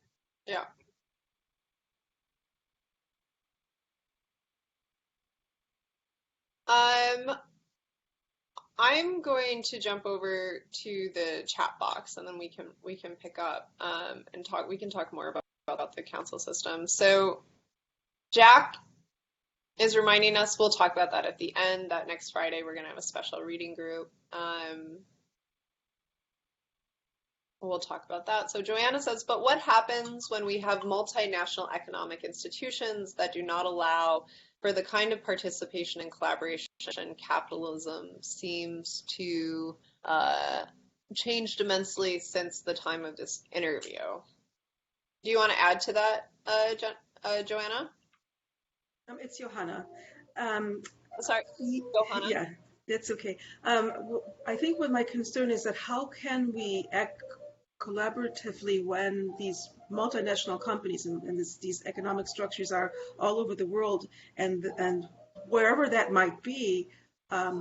I'm going to jump over to the chat box, and then we can pick up and talk. We can talk more about the council system. So Jack is reminding us, we'll talk about that at the end, that next Friday we're going to have a special reading group. We'll talk about that. So Joanna says, but what happens when we have multinational economic institutions that do not allow for the kind of participation and collaboration capitalism seems to changed immensely since the time of this interview. Do you want to add to that, Joanna? It's Johanna. Sorry, Johanna. Yeah, that's okay. I think what my concern is that how can we act collaboratively when these multinational companies and these economic structures are all over the world, and wherever that might be,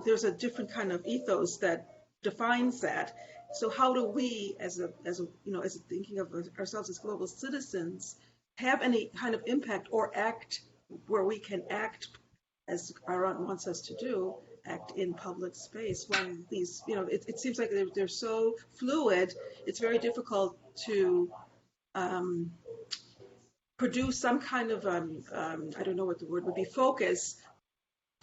there's a different kind of ethos that defines that. So how do we, as thinking of ourselves as global citizens, have any kind of impact or act where we can act, as Arendt wants us to do, act in public space when these, it seems like they're so fluid, it's very difficult to produce some kind of, I don't know what the word would be, focus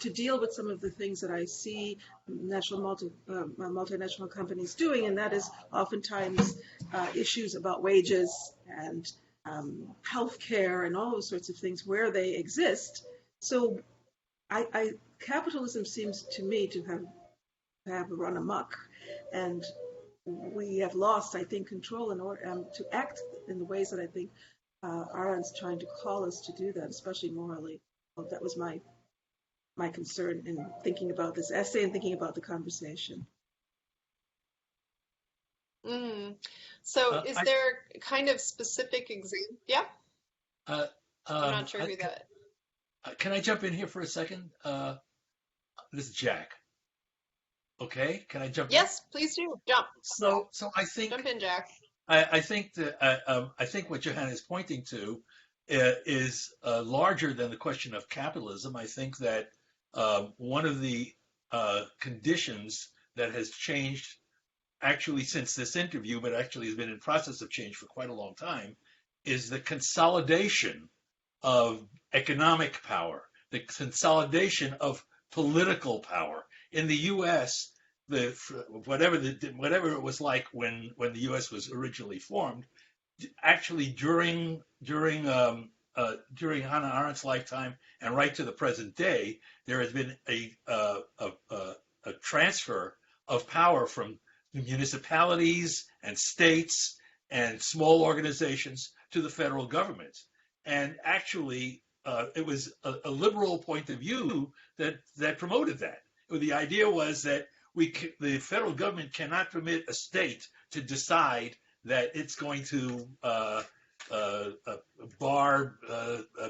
to deal with some of the things that I see multinational companies doing, and that is oftentimes issues about wages and healthcare and all those sorts of things where they exist. So capitalism seems to me to have run amok, and we have lost, I think, control in order to act in the ways that I think Arendt's trying to call us to do that, especially morally. Well, that was my concern in thinking about this essay and thinking about the conversation. So is there kind of specific example? Yeah? I'm not sure who that... Can I jump in here for a second? This is Jack. Okay, can I jump in? Yes, please do. Jump. So I think... Jump in, Jack. I think what Johanna is pointing to is larger than the question of capitalism. I think that one of the conditions that has changed actually since this interview, but actually has been in process of change for quite a long time, is the consolidation of economic power, the consolidation of political power. In the U.S., whatever it was like when the U.S. was originally formed, actually during Hannah Arendt's lifetime and right to the present day, there has been a transfer of power from municipalities and states and small organizations to the federal government. And actually, it was a liberal point of view that promoted that. The idea was that the federal government cannot permit a state to decide that it's going to bar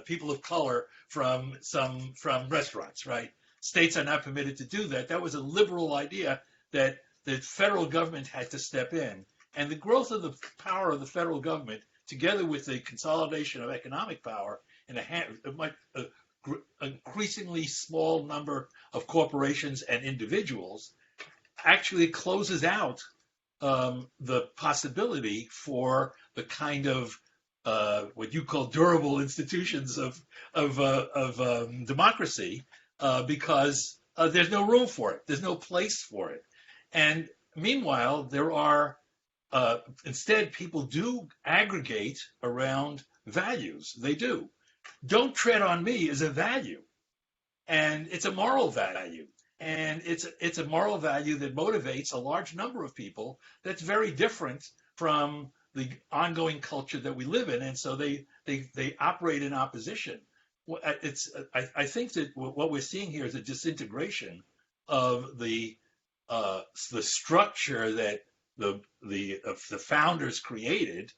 people of color from restaurants, right? States are not permitted to do that. That was a liberal idea that the federal government had to step in. And the growth of the power of the federal government, together with the consolidation of economic power in an increasingly small number of corporations and individuals, actually closes out the possibility for the kind of what you call durable institutions of democracy, because there's no room for it. There's no place for it. And meanwhile, there are instead people do aggregate around values. They do. Don't tread on me is a value, and it's a moral value. And it's a moral value that motivates a large number of people that's very different from the ongoing culture that we live in. And so they operate in opposition. I think that what we're seeing here is a disintegration of the structure that the founders created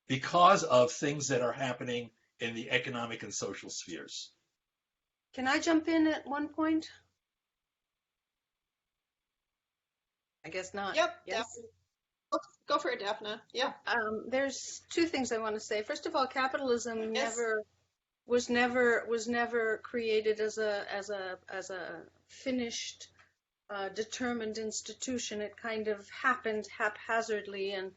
because of things that are happening in the economic and social spheres. Can I jump in at one point? I guess not. Yep. Yes. Go for it, Daphne. Yeah. There's two things I want to say. First of all, capitalism Yes. was never created as a finished, determined institution. It kind of happened haphazardly, and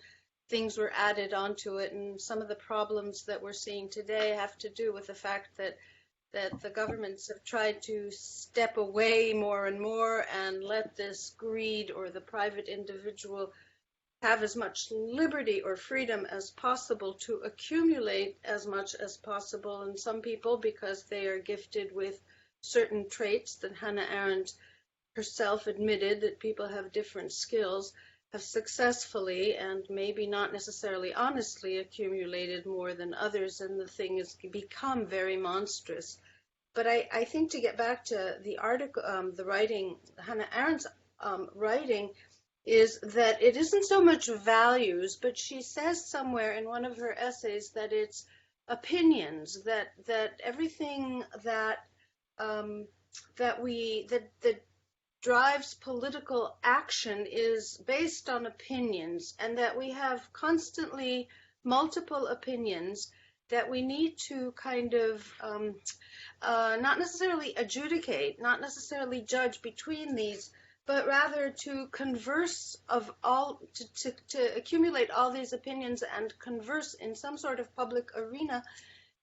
things were added onto it. And some of the problems that we're seeing today have to do with the fact that the governments have tried to step away more and more and let this greed or the private individual have as much liberty or freedom as possible to accumulate as much as possible. And some people, because they are gifted with certain traits that Hannah Arendt herself admitted, that people have different skills, have successfully and maybe not necessarily honestly accumulated more than others, and the thing has become very monstrous. But I think, to get back to the article, the writing, Hannah Arendt's writing, is that it isn't so much values, but she says somewhere in one of her essays that it's opinions, that everything that that drives political action is based on opinions, and that we have constantly multiple opinions that we need to kind of not necessarily adjudicate, not necessarily judge between these, but rather to converse of all, to accumulate all these opinions and converse in some sort of public arena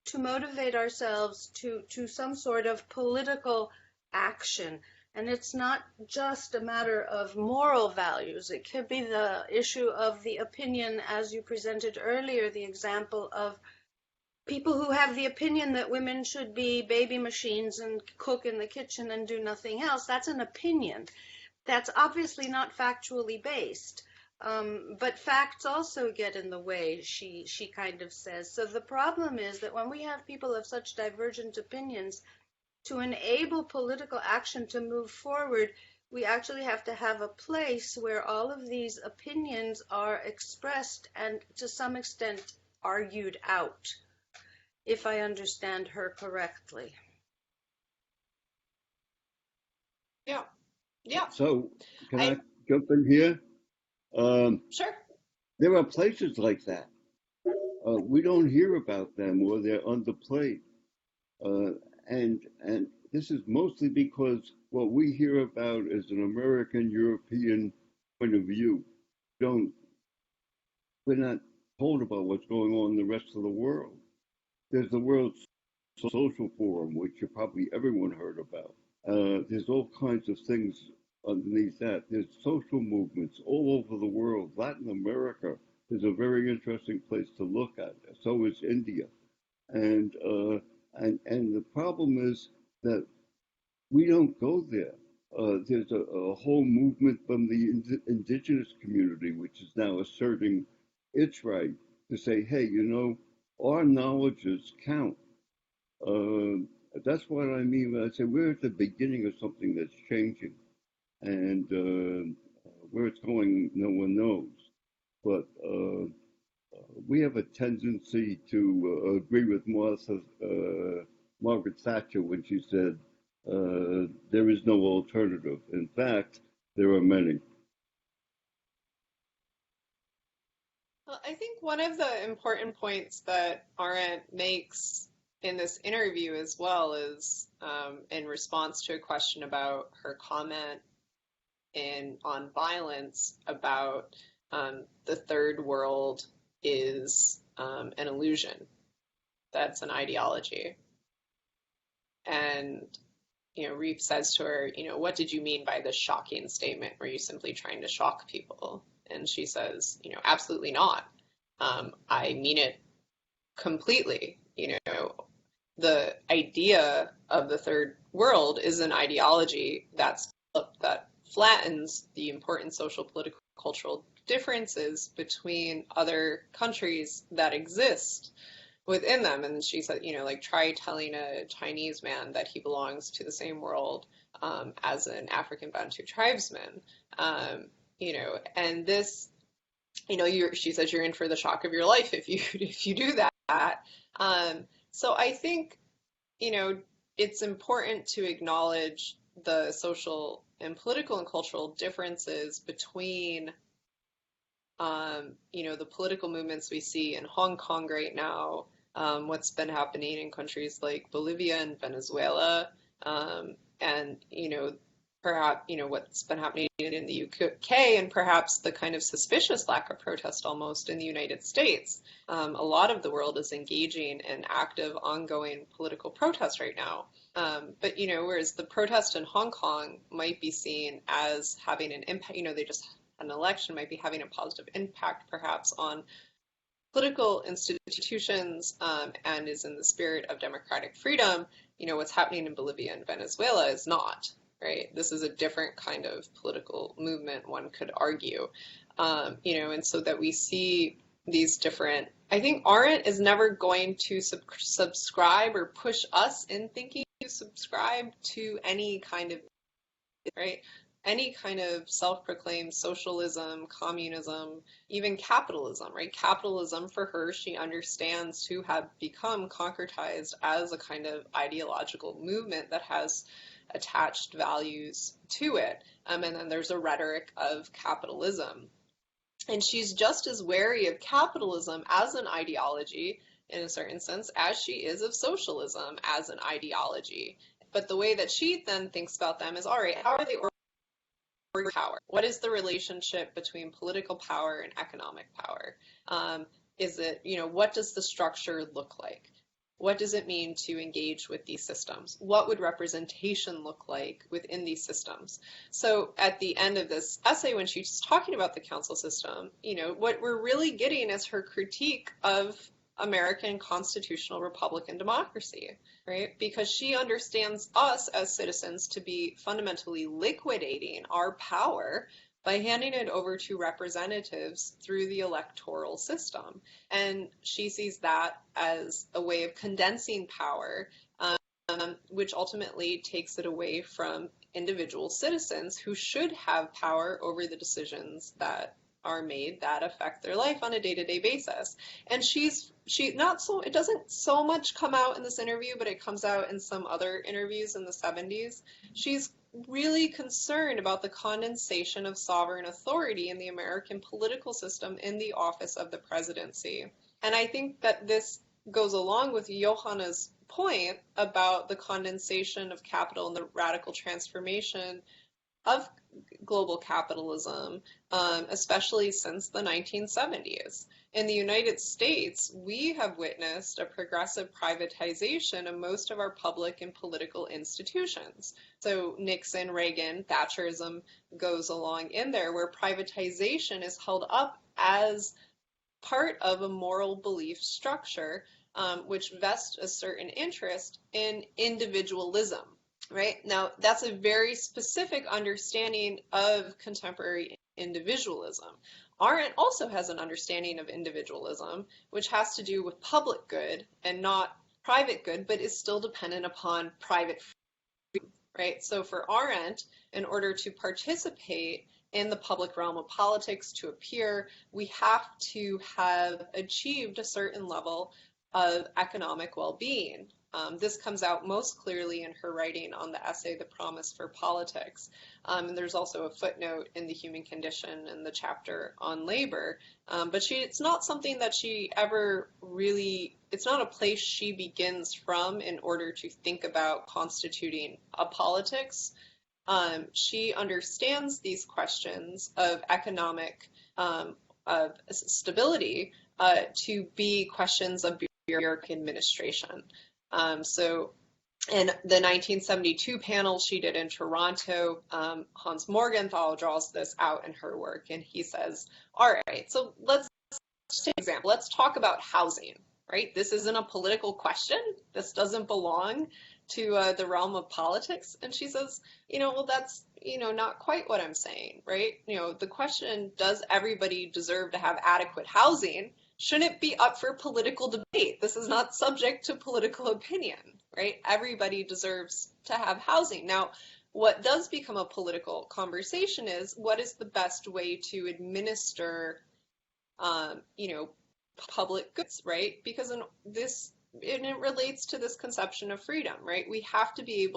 to motivate ourselves to some sort of political action. And it's not just a matter of moral values. It could be the issue of the opinion, as you presented earlier, the example of people who have the opinion that women should be baby machines and cook in the kitchen and do nothing else. That's an opinion. That's obviously not factually based. But facts also get in the way, she kind of says. So the problem is that when we have people of such divergent opinions, to enable political action to move forward, we actually have to have a place where all of these opinions are expressed and to some extent argued out, if I understand her correctly. Yeah. Yeah. So, can I jump in here? Sure. There are places like that. We don't hear about them, or they're underplayed. And this is mostly because what we hear about is an American European point of view. We're not told about what's going on in the rest of the world. There's the World Social Forum, which probably everyone heard about. There's all kinds of things underneath that. There's social movements all over the world. Latin America is a very interesting place to look at. So is India. And the problem is that we don't go there. There's a whole movement from the indigenous community, which is now asserting its right to say, hey, our knowledges count. That's what I mean when I say we're at the beginning of something that's changing. And where it's going, no one knows. But we have a tendency to agree with Margaret Thatcher when she said, there is no alternative. In fact, there are many. Well, I think one of the important points that Arendt makes in this interview as well is in response to a question about her comment on violence about the third world is an illusion. That's an ideology. And Reeve says to her, what did you mean by this shocking statement? Were you simply trying to shock people? And she says, absolutely not. I mean it completely. The idea of the third world is an ideology that flattens the important social, political, cultural differences between other countries that exist within them. And she said, try telling a Chinese man that he belongs to the same world as an African Bantu tribesman, and this, she says you're in for the shock of your life if you do that. So I think, it's important to acknowledge the social and political and cultural differences between the political movements we see in Hong Kong right now, what's been happening in countries like Bolivia and Venezuela, and perhaps what's been happening in the UK, and perhaps the kind of suspicious lack of protest almost in the United States. A lot of the world is engaging in active, ongoing political protest right now. But whereas the protest in Hong Kong might be seen as having an impact, they just an election might be having a positive impact perhaps on political institutions and is in the spirit of democratic freedom, what's happening in Bolivia and Venezuela is not, right? This is a different kind of political movement, one could argue, and so that we see these different, I think Arendt is never going to subscribe or push us in thinking to subscribe to any kind of, right? Any kind of self-proclaimed socialism, communism, even capitalism, right? Capitalism for her, she understands to have become concretized as a kind of ideological movement that has attached values to it. And then there's a rhetoric of capitalism. And she's just as wary of capitalism as an ideology, in a certain sense, as she is of socialism as an ideology. But the way that she then thinks about them is, all right, how are they power? What is the relationship between political power and economic power? Is it, what does the structure look like? What does it mean to engage with these systems? What would representation look like within these systems? So at the end of this essay, when she's talking about the council system, what we're really getting is her critique of American constitutional republican democracy, right? Because she understands us as citizens to be fundamentally liquidating our power by handing it over to representatives through the electoral system. And she sees that as a way of condensing power, which ultimately takes it away from individual citizens who should have power over the decisions that are made that affect their life on a day-to-day basis. And it doesn't so much come out in this interview, but it comes out in some other interviews in the 70s. She's really concerned about the condensation of sovereign authority in the American political system in the office of the presidency. And I think that this goes along with Johanna's point about the condensation of capital and the radical transformation of global capitalism, especially since the 1970s. In the United States, we have witnessed a progressive privatization of most of our public and political institutions. So Nixon, Reagan, Thatcherism goes along in there, where privatization is held up as part of a moral belief structure, which vests a certain interest in individualism. Right? Now, that's a very specific understanding of contemporary individualism. Arendt also has an understanding of individualism, which has to do with public good and not private good, but is still dependent upon private freedom, right? So for Arendt, in order to participate in the public realm of politics, to appear, we have to have achieved a certain level of economic well-being. This comes out most clearly in her writing on the essay, The Promise for Politics. And there's also a footnote in The Human Condition in the chapter on labor. But it's not something that she ever really, it's not a place she begins from in order to think about constituting a politics. She understands these questions of economic stability to be questions of bureaucratic administration. So in the 1972 panel she did in Toronto, Hans Morgenthau draws this out in her work, and he says, all right, so let's take an example. Let's talk about housing, right? This isn't a political question. This doesn't belong to the realm of politics. And she says, well, that's, not quite what I'm saying, right? The question, does everybody deserve to have adequate housing, shouldn't be up for political debate. This is not subject to political opinion, right? Everybody deserves to have housing. Now, what does become a political conversation is, what is the best way to administer, public goods, right? Because it relates to this conception of freedom, right? We have to be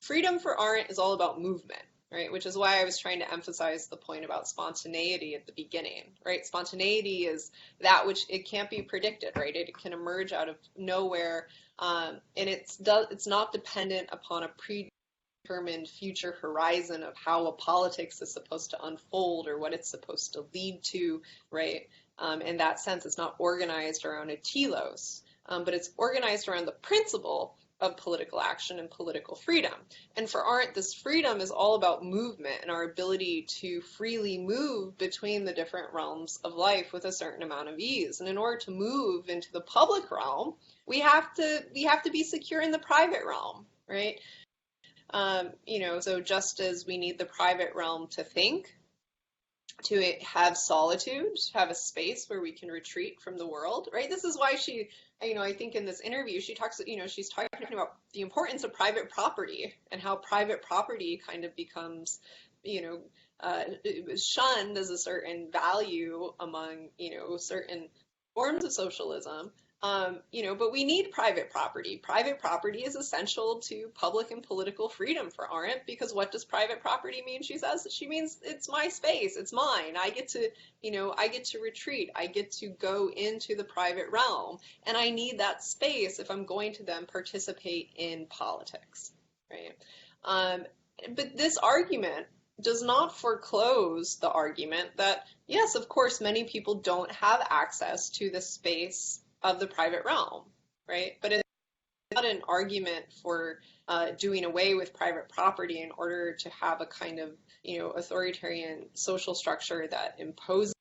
freedom for Arendt is all about movement, right? Which is why I was trying to emphasize the point about spontaneity at the beginning, right? Spontaneity is that which it can't be predicted, right? It can emerge out of nowhere, and it's not dependent upon a predetermined future horizon of how a politics is supposed to unfold or what it's supposed to lead to, right? In that sense, it's not organized around a telos, but it's organized around the principle of political action and political freedom. And for Arendt, this freedom is all about movement and our ability to freely move between the different realms of life with a certain amount of ease. And in order to move into the public realm, we have to be secure in the private realm, right? So just as we need the private realm to think, to have solitude, to have a space where we can retreat from the world, right? This is why she, I think in this interview, she talks, she's talking about the importance of private property and how private property kind of becomes, shunned as a certain value among, certain forms of socialism. But we need private property. Private property is essential to public and political freedom for Arendt, because what does private property mean? She says she means it's my space, it's mine. I get to retreat. I get to go into the private realm, and I need that space if I'm going to then participate in politics, right? But this argument does not foreclose the argument that, yes, of course, many people don't have access to the space of the private realm, right? But it's not an argument for doing away with private property in order to have a kind of, authoritarian social structure that imposes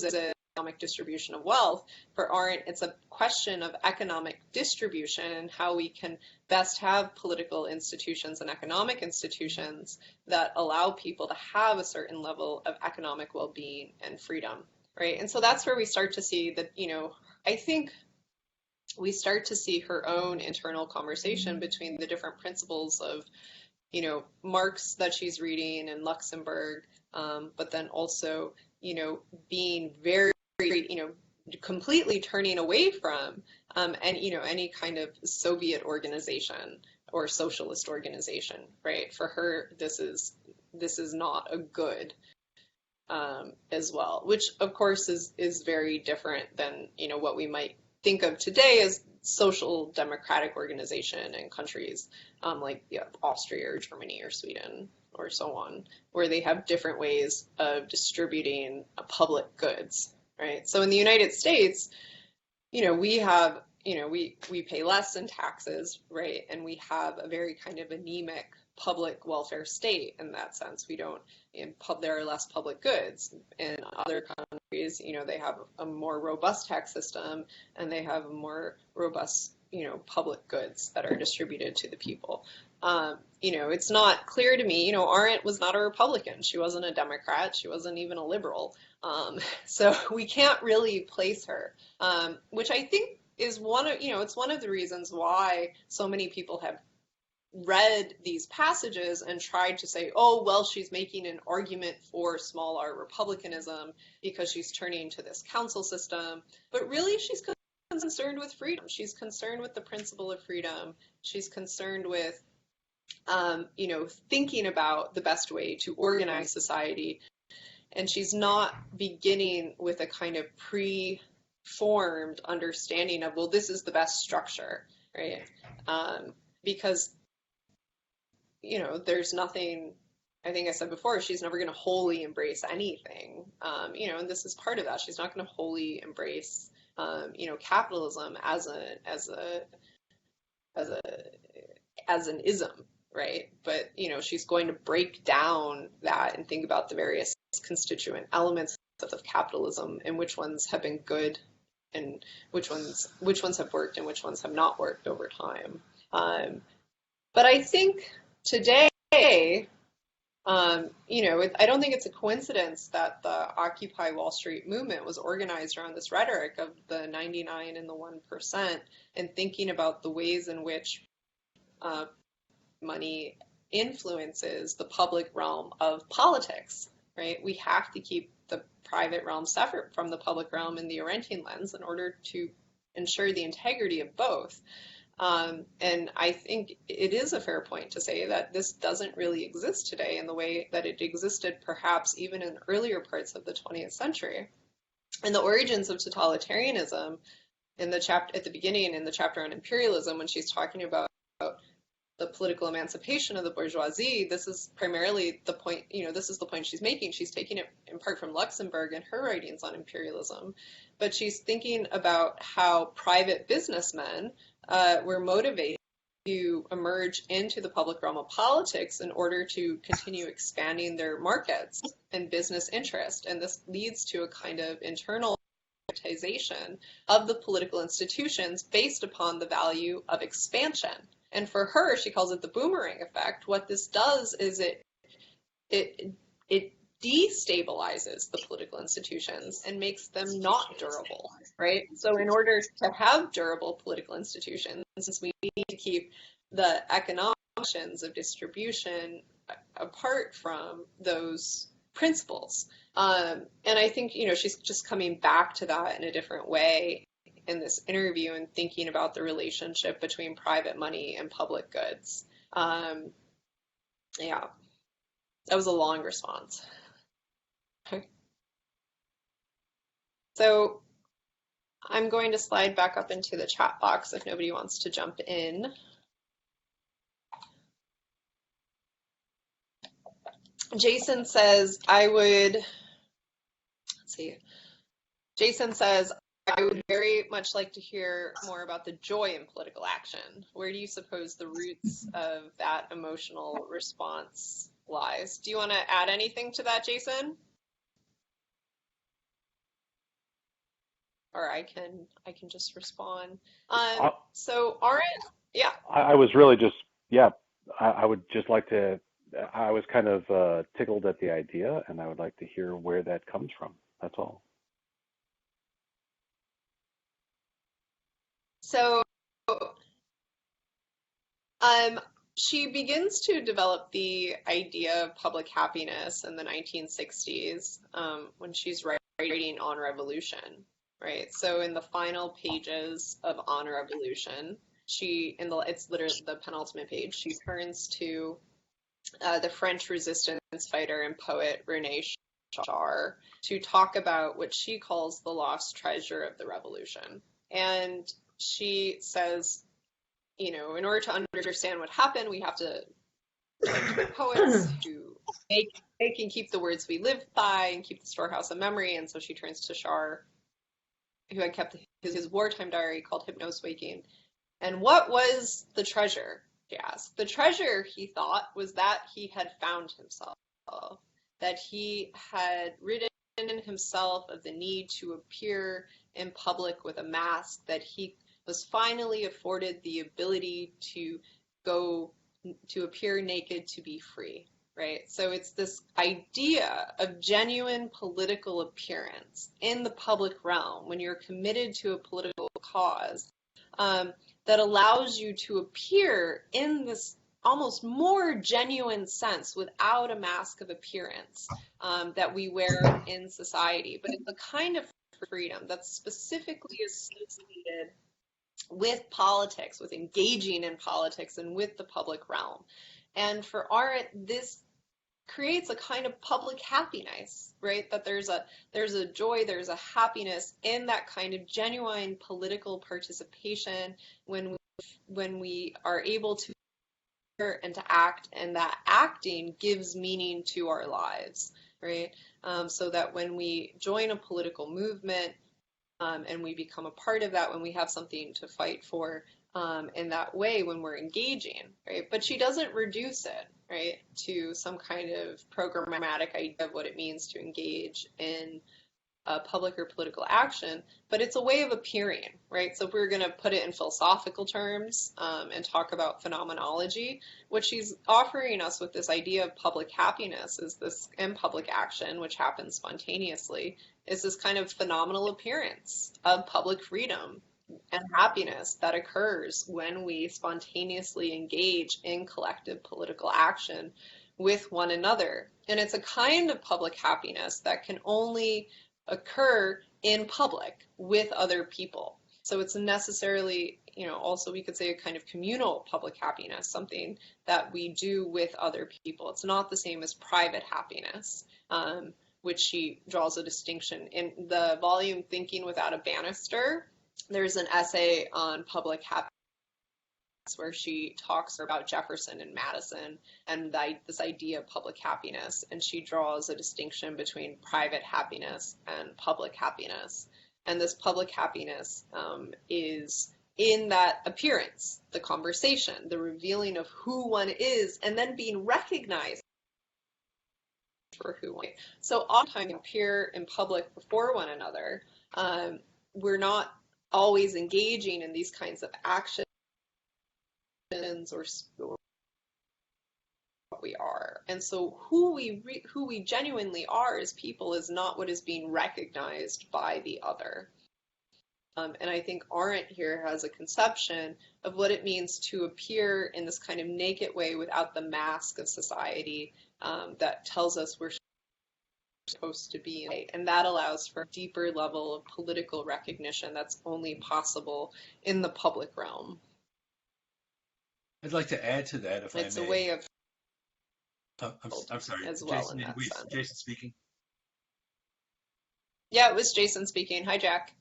an economic distribution of wealth. For Arendt, it's a question of economic distribution and how we can best have political institutions and economic institutions that allow people to have a certain level of economic well-being and freedom, right? And so that's where we start to see that, I think we start to see her own internal conversation between the different principles of, Marx that she's reading and Luxemburg, but then also, being very, completely turning away from any kind of Soviet organization or socialist organization, right? For her, this is not a good. As well, which of course is very different than what we might think of today as social democratic organization in countries like Austria or Germany or Sweden or so on, where they have different ways of distributing public goods, right? So in the United States, we have we pay less in taxes, right? And we have a very kind of anemic public welfare state in that sense. There are less public goods. In other countries, they have a more robust tax system and they have more robust, public goods that are distributed to the people. It's not clear to me, Arendt was not a Republican. She wasn't a Democrat. She wasn't even a liberal. So we can't really place her, which I think is it's one of the reasons why so many people have read these passages and tried to say, oh, well, she's making an argument for small r republicanism because she's turning to this council system. But really, she's concerned with freedom. She's concerned with the principle of freedom. She's concerned with, thinking about the best way to organize society. And she's not beginning with a kind of pre-formed understanding of, well, this is the best structure, right? Because there's nothing, I think I said before, she's never going to wholly embrace anything, and this is part of that. She's not going to wholly embrace, capitalism as an ism, right? But, she's going to break down that and think about the various constituent elements of capitalism and which ones have been good and which ones have worked and which ones have not worked over time. But I think today, I don't think it's a coincidence that the Occupy Wall Street movement was organized around this rhetoric of the 99 and the 1% and thinking about the ways in which money influences the public realm of politics, right? We have to keep the private realm separate from the public realm in the Arendtian lens in order to ensure the integrity of both. And I think it is a fair point to say that this doesn't really exist today in the way that it existed perhaps even in earlier parts of the 20th century. And the origins of totalitarianism in the chapter at the beginning in the chapter on imperialism, when she's talking about the political emancipation of the bourgeoisie, this is primarily the point, this is the point she's making. She's taking it in part from Luxemburg and her writings on imperialism, but she's thinking about how private businessmen were motivated to emerge into the public realm of politics in order to continue expanding their markets and business interest. And this leads to a kind of internal privatization of the political institutions based upon the value of expansion. And for her, she calls it the boomerang effect. What this does is it destabilizes the political institutions and makes them not durable, right? So in order to have durable political institutions, we need to keep the economic functions of distribution apart from those principles. And I think, she's just coming back to that in a different way in this interview and thinking about the relationship between private money and public goods. Yeah, that was a long response. So I'm going to slide back up into the chat box if nobody wants to jump in. Jason says, Jason says, I would very much like to hear more about the joy in political action. Where do you suppose the roots of that emotional response lies? Do you want to add anything to that, Jason? Or I can just respond. So Arendt, yeah. I was really just, I would just like to, I was kind of tickled at the idea, and I would like to hear where that comes from. That's all. So she begins to develop the idea of public happiness in the 1960s when she's writing On Revolution, right? So in the final pages of On Revolution, it's literally the penultimate page, she turns to the French resistance fighter and poet René Char to talk about what she calls the lost treasure of the revolution. And she says, in order to understand what happened, we have to turn to poets who make and keep the words we live by and keep the storehouse of memory. And so she turns to Char, who had kept his wartime diary called Hypnos Waking. And what was the treasure, she asked. The treasure, he thought, was that he had found himself, that he had ridden himself of the need to appear in public with a mask, that he was finally afforded the ability to appear naked, to be free, right? So it's this idea of genuine political appearance in the public realm when you're committed to a political cause that allows you to appear in this almost more genuine sense without a mask of appearance that we wear in society. But it's a kind of freedom that's specifically associated with politics, with engaging in politics and with the public realm. And for Arendt, this creates a kind of public happiness, right? That there's a joy, there's a happiness in that kind of genuine political participation when we are able to hear and to act, and that acting gives meaning to our lives, right? So that when we join a political movement and we become a part of that, when we have something to fight for in that way, when we're engaging, right? But she doesn't reduce it, right, to some kind of programmatic idea of what it means to engage in public or political action, but it's a way of appearing, right? So if we're going to put it in philosophical terms and talk about phenomenology, what she's offering us with this idea of public happiness is this, and public action, which happens spontaneously, is this kind of phenomenal appearance of public freedom and happiness that occurs when we spontaneously engage in collective political action with one another. And it's a kind of public happiness that can only occur in public with other people. So it's necessarily, also we could say a kind of communal public happiness, something that we do with other people. It's not the same as private happiness, which she draws a distinction. In the volume Thinking Without a Banister, there's an essay on public happiness where she talks about Jefferson and Madison and this idea of public happiness, and she draws a distinction between private happiness and public happiness. And this public happiness is in that appearance, the conversation, the revealing of who one is, and then being recognized for who one is. So oftentimes we appear in public before one another. We're not always engaging in these kinds of actions or what we are. And so who we genuinely are as people is not what is being recognized by the other. And I think Arendt here has a conception of what it means to appear in this kind of naked way without the mask of society that tells us we're supposed to be in. And that allows for a deeper level of political recognition that's only possible in the public realm. I'd like to add to that, if I may. It's a way of I'm sorry, as well Jason, in that sense. Jason speaking. Yeah, it was Jason speaking. Hi, Jack.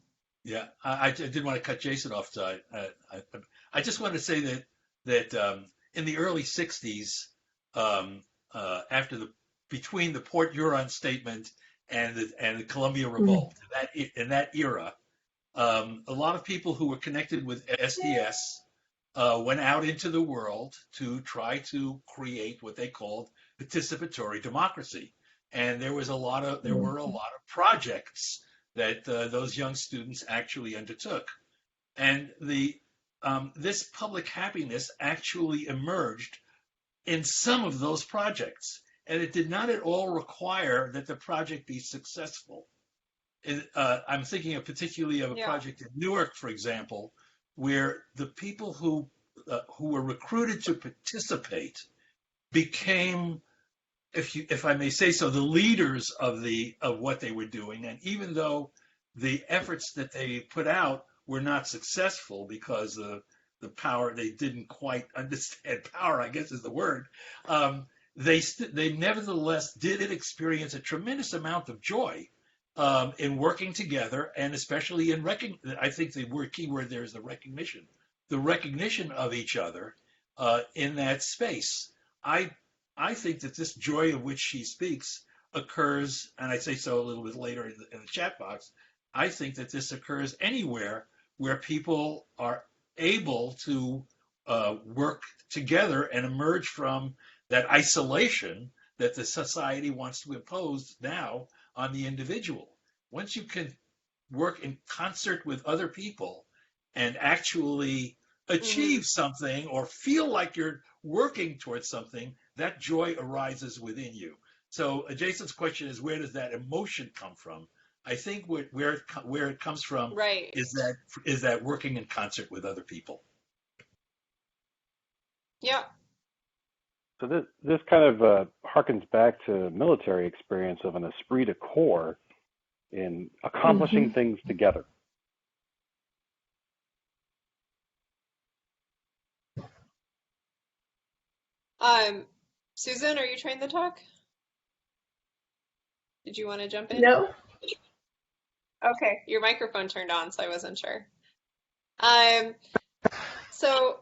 Yeah, I didn't want to cut Jason off. So I just wanted to say that in the early '60s, between the Port Huron Statement and the Columbia Revolt, in that era, a lot of people who were connected with SDS went out into the world to try to create what they called participatory democracy, and there were a lot of projects that those young students actually undertook, and this public happiness actually emerged in some of those projects, and it did not at all require that the project be successful. I'm thinking particularly of a project in Newark, for example, where the people who were recruited to participate became, if I may say so, the leaders of what they were doing. And even though the efforts that they put out were not successful because the power, they didn't quite understand power, I guess is the word, they nevertheless did experience a tremendous amount of joy in working together, and especially in I think the key word there is the recognition of each other in that space. I think that this joy of which she speaks occurs, and I say so a little bit later in the chat box, I think that this occurs anywhere where people are able to work together and emerge from that isolation that the society wants to impose now on the individual. Once you can work in concert with other people and actually achieve something or feel like you're working towards something, that joy arises within you. So Jason's question is, where does that emotion come from? I think where it comes from is that working in concert with other people. Yeah. So this kind of harkens back to military experience of an esprit de corps in accomplishing things together. Susan, are you trying to talk? Did you want to jump in? No. Okay, your microphone turned on, so I wasn't sure. So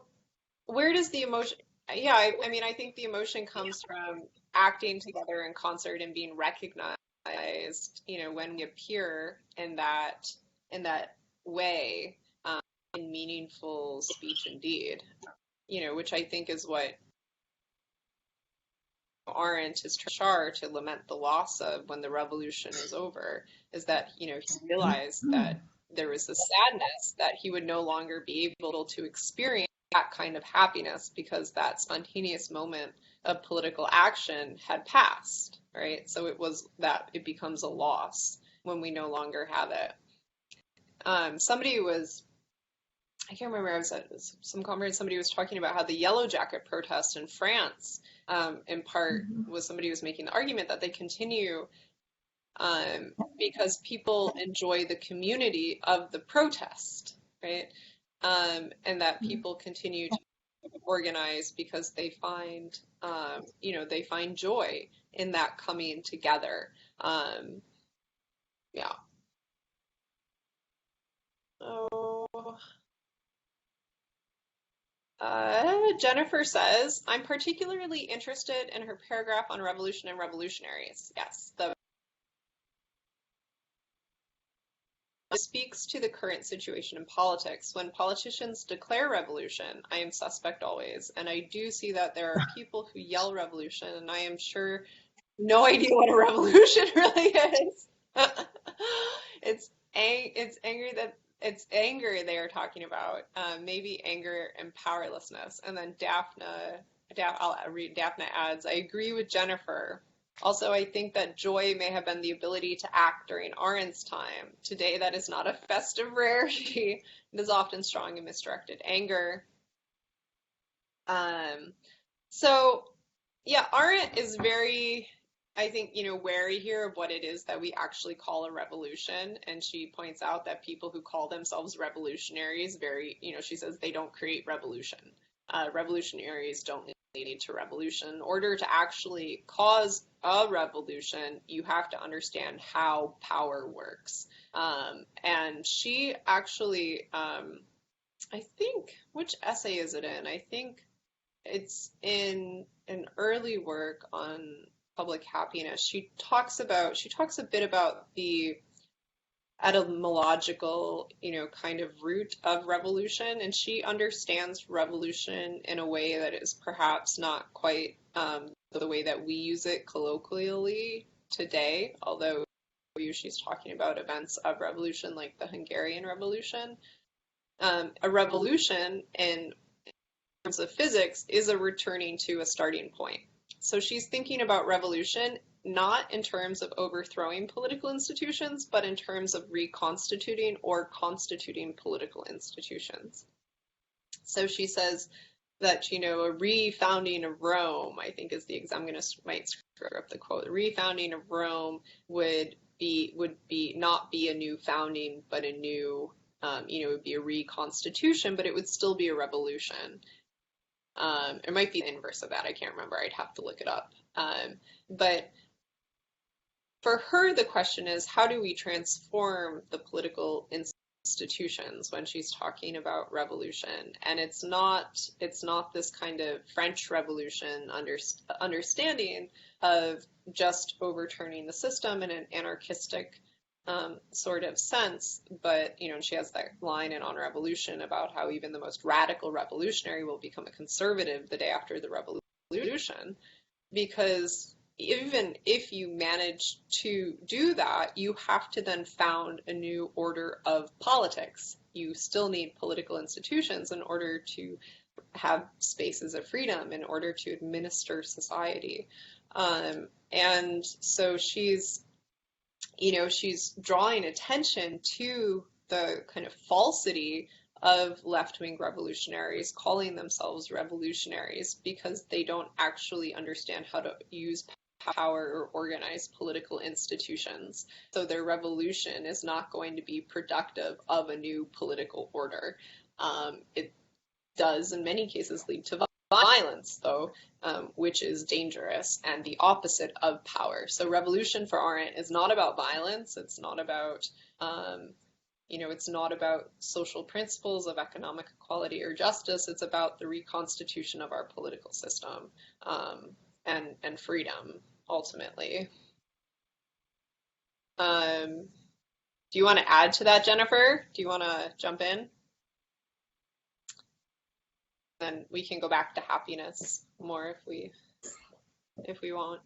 where does the emotion, I mean, I think the emotion comes from acting together in concert and being recognized, when we appear in that way, in meaningful speech and deed, which I think is what Arendt is trying to lament the loss of when the revolution is over, is that, he realized that there was this sadness that he would no longer be able to experience that kind of happiness because that spontaneous moment of political action had passed, right? So it becomes a loss when we no longer have it. I can't remember, I was at some conference, somebody was talking about how the Yellowjacket protest in France, in part, was somebody was making the argument that they continue because people enjoy the community of the protest, right? And that people continue to organize because they find, they find joy in that coming together. Yeah. So, Jennifer says, I'm particularly interested in her paragraph on revolution and revolutionaries. Yes, speaks to the current situation in politics. When politicians declare revolution, I am suspect always. And I do see that there are people who yell revolution, and I am sure no idea what a revolution really is. It's anger they are talking about, maybe anger and powerlessness. And then I'll read, Daphne adds, I agree with Jennifer. Also, I think that joy may have been the ability to act during Arendt's time. Today, that is not a festive rarity. It is often strong and misdirected anger. So, yeah, Arendt is very, I think, wary here of what it is that we actually call a revolution. And she points out that people who call themselves revolutionaries she says they don't create revolution. Revolutionaries don't lead to revolution. In order to actually cause a revolution, you have to understand how power works. And she actually, I think, which essay is it in? I think it's in an early work on public happiness. She talks a bit about the etymological, kind of root of revolution, and she understands revolution in a way that is perhaps not quite the way that we use it colloquially today, although she's talking about events of revolution like the Hungarian Revolution. A revolution in terms of physics is a returning to a starting point. So she's thinking about revolution not in terms of overthrowing political institutions, but in terms of reconstituting or constituting political institutions. So she says that, a refounding of Rome, I think is the example, might screw up the quote, the refounding of Rome would not be a new founding, but a new, it would be a reconstitution, but it would still be a revolution. It might be the inverse of that. I can't remember. I'd have to look it up. But for her, the question is, how do we transform the political institutions when she's talking about revolution? And it's not this kind of French Revolution understanding of just overturning the system in an anarchistic sort of sense, but she has that line in On Revolution about how even the most radical revolutionary will become a conservative the day after the revolution, because even if you manage to do that, you have to then found a new order of politics. You still need political institutions in order to have spaces of freedom, in order to administer society. And so she's drawing attention to the kind of falsity of left-wing revolutionaries calling themselves revolutionaries because they don't actually understand how to use power or organize political institutions. So their revolution is not going to be productive of a new political order. It does, in many cases, lead to violence, though, which is dangerous and the opposite of power. So revolution for Arendt is not about violence. It's not about, it's not about social principles of economic equality or justice. It's about the reconstitution of our political system and freedom, ultimately. Do you want to add to that, Jennifer? Do you want to jump in? Then we can go back to happiness more if we want.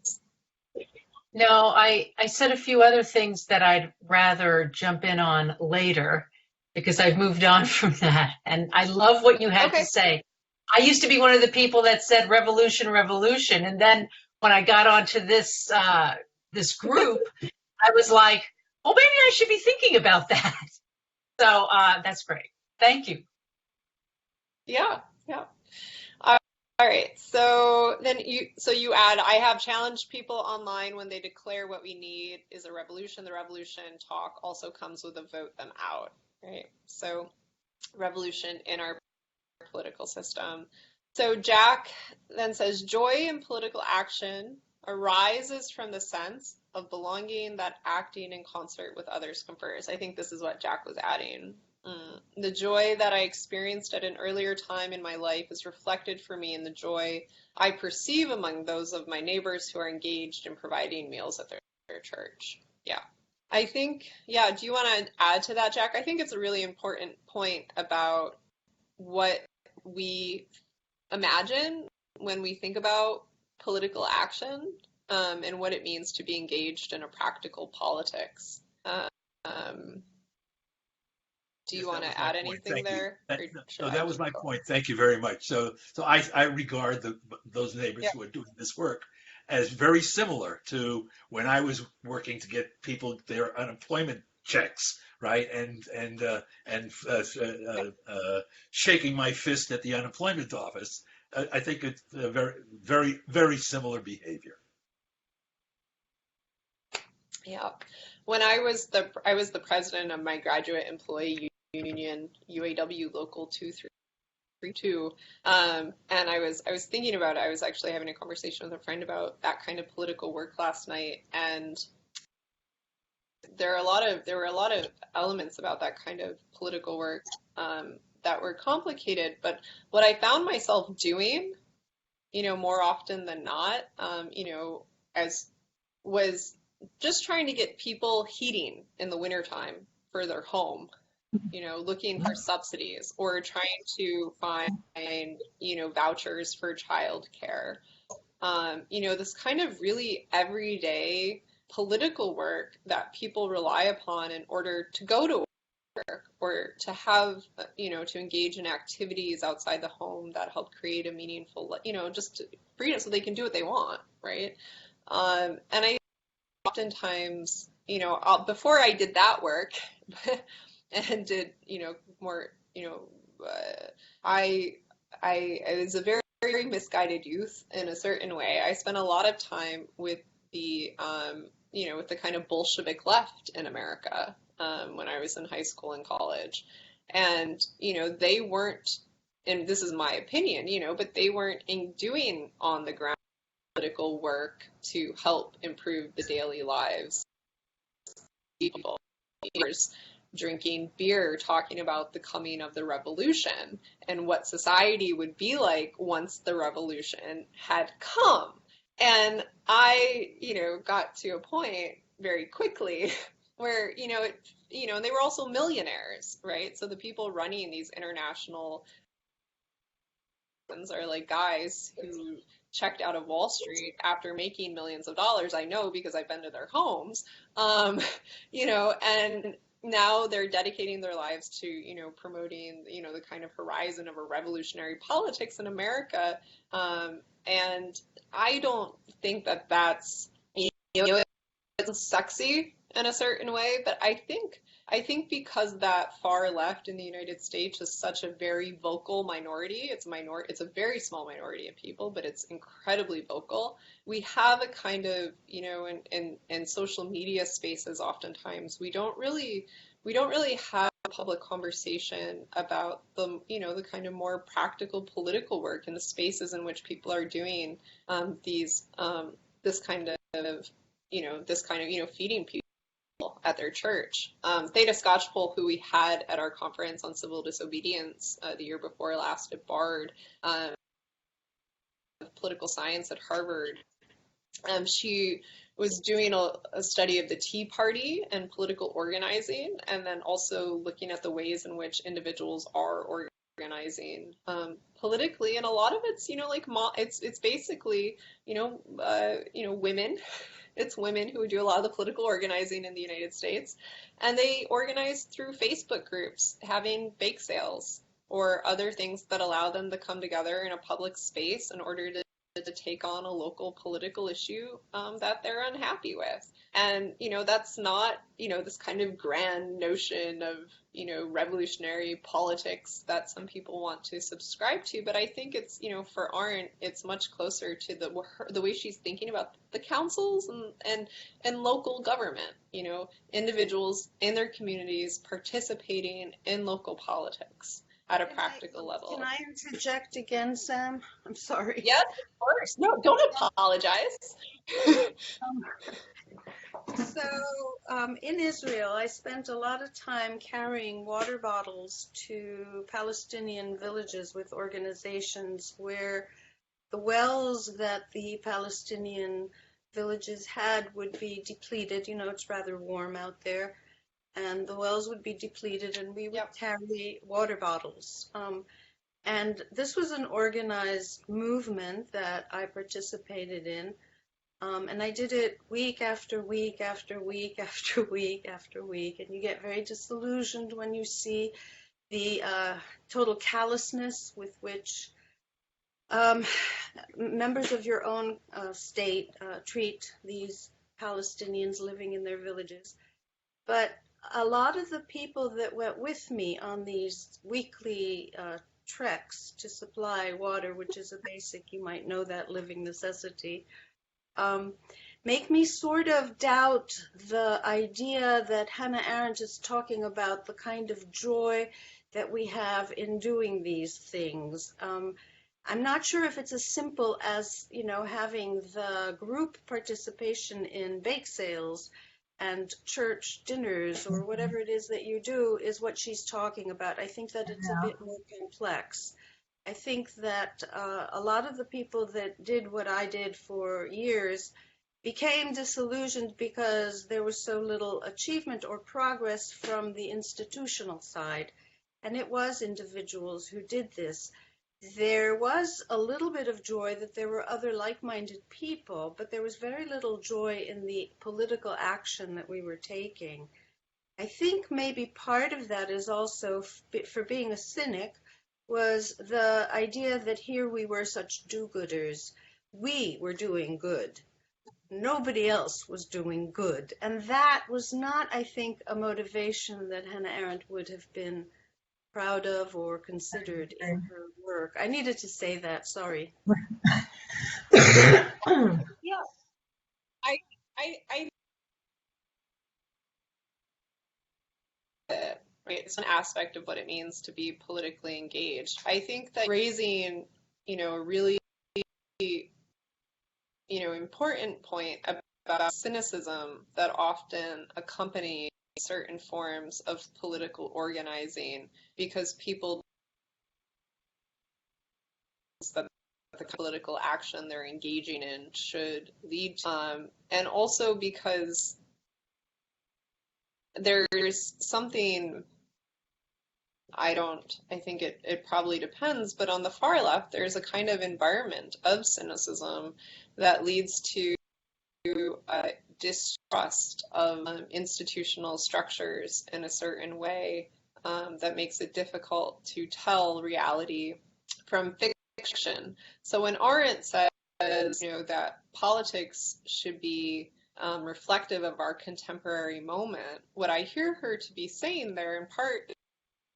No, I said a few other things that I'd rather jump in on later because I've moved on from that. And I love what you had to say. I used to be one of the people that said revolution, revolution. And then when I got onto this this group, I was like, oh, maybe I should be thinking about that. So that's great. Thank you. Yeah. All right. So then you add, I have challenged people online when they declare what we need is a revolution. The revolution talk also comes with a vote them out, right? So revolution in our political system. So Jack then says, joy in political action arises from the sense of belonging that acting in concert with others confers. I think this is what Jack was adding. The joy that I experienced at an earlier time in my life is reflected for me in the joy I perceive among those of my neighbors who are engaged in providing meals at their church. Yeah. I think, yeah, do you want to add to that, Jack? I think it's a really important point about what we imagine when we think about political action, and what it means to be engaged in a practical politics. Um, do you Yes, want that was to my add point. anything Thank you. there? Or should No, I that was keep my going? point. Thank you very much. So I regard those neighbors Yeah. who are doing this work as very similar to when I was working to get people their unemployment checks, right? Shaking my fist at the unemployment office. I think it's a very, very, very similar behavior. Yeah. When I was the president of my graduate employee union, UAW Local 232, and I was thinking about it. I was actually having a conversation with a friend about that kind of political work last night, and there were a lot of elements about that kind of political work, that were complicated. But what I found myself doing, more often than not, as was just trying to get people heating in the wintertime for their home, looking for subsidies or trying to find, vouchers for childcare. This kind of really everyday political work that people rely upon in order to go to work or to have, to engage in activities outside the home that help create a meaningful, just freedom so they can do what they want, right? And I oftentimes, before I did that work and did, more, I, I was a very, very misguided youth in a certain way. I spent a lot of time with the, with the kind of Bolshevik left in America, when I was in high school and college. And, they weren't, and this is my opinion, but they weren't doing on the ground political work to help improve the daily lives of people. Drinking beer, talking about the coming of the revolution and what society would be like once the revolution had come. And I, got to a point very quickly where, and they were also millionaires, right? So the people running these international are like guys who checked out of Wall Street after making millions of dollars. I know because I've been to their homes, and now they're dedicating their lives to, promoting, the kind of horizon of a revolutionary politics in America. And I don't think that that's, it's sexy in a certain way, but I think because that far left in the United States is such a very vocal minority, it's a very small minority of people, but it's incredibly vocal. We have a kind of, in social media spaces, oftentimes we don't really have a public conversation about the, the kind of more practical political work in the spaces in which people are doing, this kind of feeding people at their church. Theta Scotchpole, who we had at our conference on civil disobedience the year before last at Bard, political science at Harvard, she was doing a study of the Tea Party and political organizing, and then also looking at the ways in which individuals are organizing politically, and a lot of it's it's basically women. It's women who do a lot of the political organizing in the United States, and they organize through Facebook groups, having bake sales or other things that allow them to come together in a public space in order to take on a local political issue that they're unhappy with. And, that's not, this kind of grand notion of, revolutionary politics that some people want to subscribe to. But I think it's, for Arendt, it's much closer to the way she's thinking about the councils and local government, individuals in their communities participating in local politics at a practical level. Can I interject again, Sam? I'm sorry. Yes, of course. No, don't apologize. In Israel, I spent a lot of time carrying water bottles to Palestinian villages with organizations where the wells that the Palestinian villages had would be depleted. You know, it's rather warm out there, and the wells would be depleted, and we would carry water bottles. And this was an organized movement that I participated in. And I did it week after week after week after week after week. And you get very disillusioned when you see the total callousness with which members of your own state treat these Palestinians living in their villages. But a lot of the people that went with me on these weekly treks to supply water, which is a basic, you might know that, living necessity, make me sort of doubt the idea that Hannah Arendt is talking about, the kind of joy that we have in doing these things. I'm not sure if it's as simple as, you know, having the group participation in bake sales and church dinners or whatever it is that you do is what she's talking about. I think that it's a bit more complex. I think that a lot of the people that did what I did for years became disillusioned because there was so little achievement or progress from the institutional side. And it was individuals who did this. There was a little bit of joy that there were other like-minded people, but there was very little joy in the political action that we were taking. I think maybe part of that is also, for being a cynic, was the idea that here we were such do-gooders. We were doing good. Nobody else was doing good. And that was not, I think, a motivation that Hannah Arendt would have been proud of or considered in her work. I needed to say that, sorry. Yeah, right, it's an aspect of what it means to be politically engaged. I think that raising, you know, a really, you know, important point about cynicism that often accompanies certain forms of political organizing, because people that the political action they're engaging in should lead to, and also because there's something, I think it probably depends, but on the far left, there's a kind of environment of cynicism that leads to distrust of institutional structures in a certain way that makes it difficult to tell reality from fiction. So when Arendt says, you know, that politics should be reflective of our contemporary moment, what I hear her to be saying there in part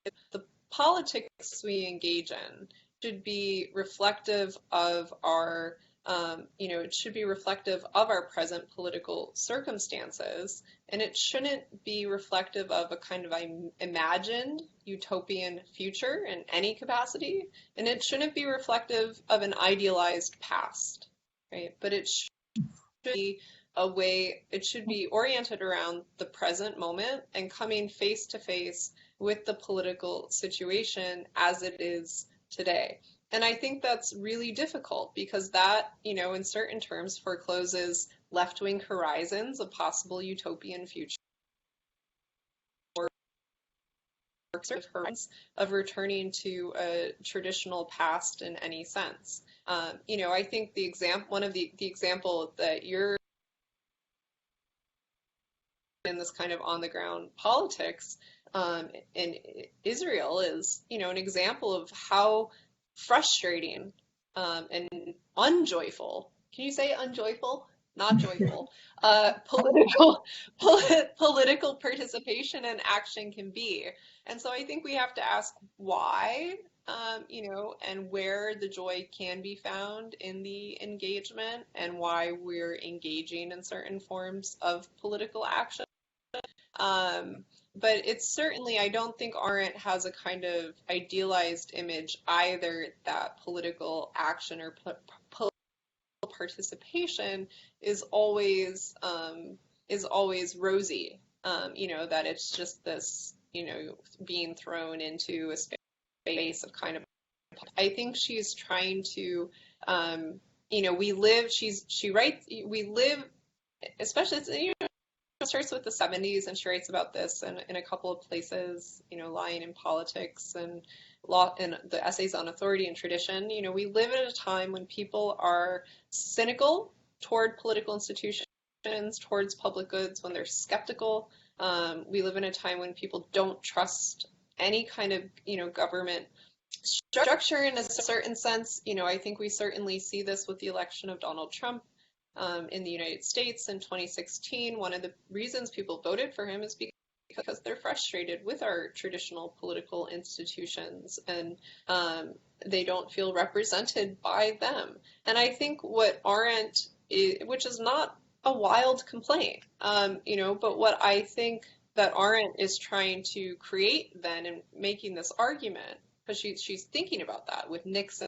is the politics we engage in should be reflective of our you know, it should be reflective of our present political circumstances, and it shouldn't be reflective of a kind of imagined utopian future in any capacity, and it shouldn't be reflective of an idealized past, right? But it should be it should be oriented around the present moment and coming face to face with the political situation as it is today. And I think that's really difficult because that, you know, in certain terms forecloses left-wing horizons of possible utopian future, or of returning to a traditional past in any sense. You know, I think one of the example that you're in this kind of on-the-ground politics in Israel is, you know, an example of how frustrating and unjoyful. Can you say unjoyful? Not joyful. Political participation and action can be. And so I think we have to ask why, you know, and where the joy can be found in the engagement and why we're engaging in certain forms of political action. But it's certainly, I don't think Arendt has a kind of idealized image either that political action or political participation is always rosy. You know, that it's just this, you know, being thrown into a space of kind of, I think she's trying to we live, she writes, we live, especially, it starts with the 70s, and she writes about this in a couple of places, Lying in Politics and law, and the essays on authority and tradition. We live at a time when people are cynical toward political institutions, towards public goods, when they're skeptical. We live in a time when people don't trust any kind of, government structure in a certain sense. I think we certainly see this with the election of Donald Trump in the United States in 2016. One of the reasons people voted for him is because they're frustrated with our traditional political institutions, and they don't feel represented by them. And I think what Arendt, which is not a wild complaint, but what I think that Arendt is trying to create then, and making this argument, because she's thinking about that with Nixon,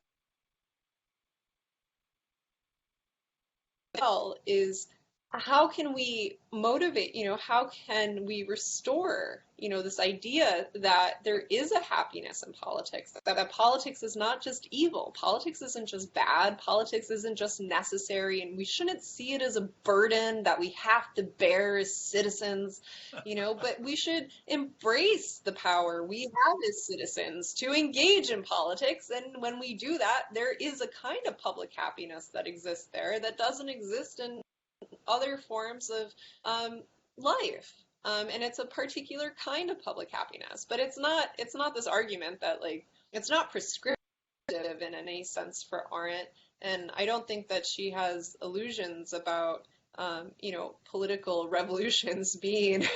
is how can we motivate, how can we restore, this idea that there is a happiness in politics, that politics is not just evil, politics isn't just bad, politics isn't just necessary, and we shouldn't see it as a burden that we have to bear as citizens, but we should embrace the power we have as citizens to engage in politics. And when we do that, there is a kind of public happiness that exists there that doesn't exist in other forms of life, and it's a particular kind of public happiness. But it's not this argument that, like, it's not prescriptive in any sense for Arendt, and I don't think that she has illusions about political revolutions being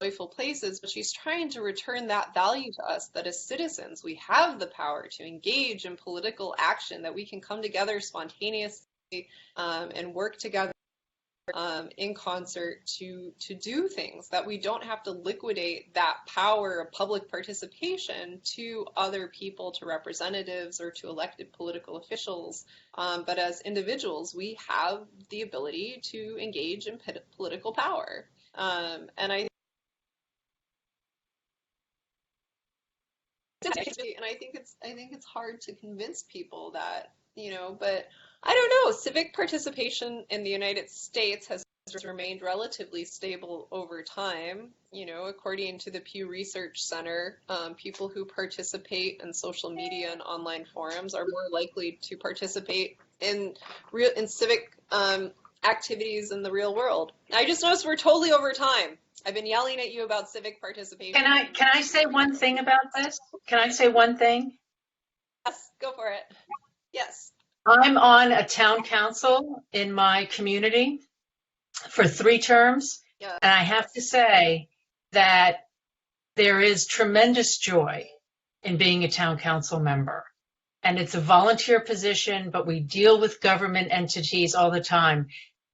joyful places, but she's trying to return that value to us, that as citizens we have the power to engage in political action, that we can come together spontaneously and work together in concert to do things, that we don't have to liquidate that power of public participation to other people, to representatives or to elected political officials, but as individuals we have the ability to engage in political power. And I think it's hard to convince people that, but I don't know, civic participation in the United States has remained relatively stable over time. According to the Pew Research Center, people who participate in social media and online forums are more likely to participate in civic activities in the real world. I just noticed we're totally over time. I've been yelling at you about civic participation. Can I say one thing about this? Can I say one thing? Yes, go for it. Yes. I'm on a town council in my community for 3 terms, Yeah. and I have to say that there is tremendous joy in being a town council member. And it's a volunteer position, but we deal with government entities all the time.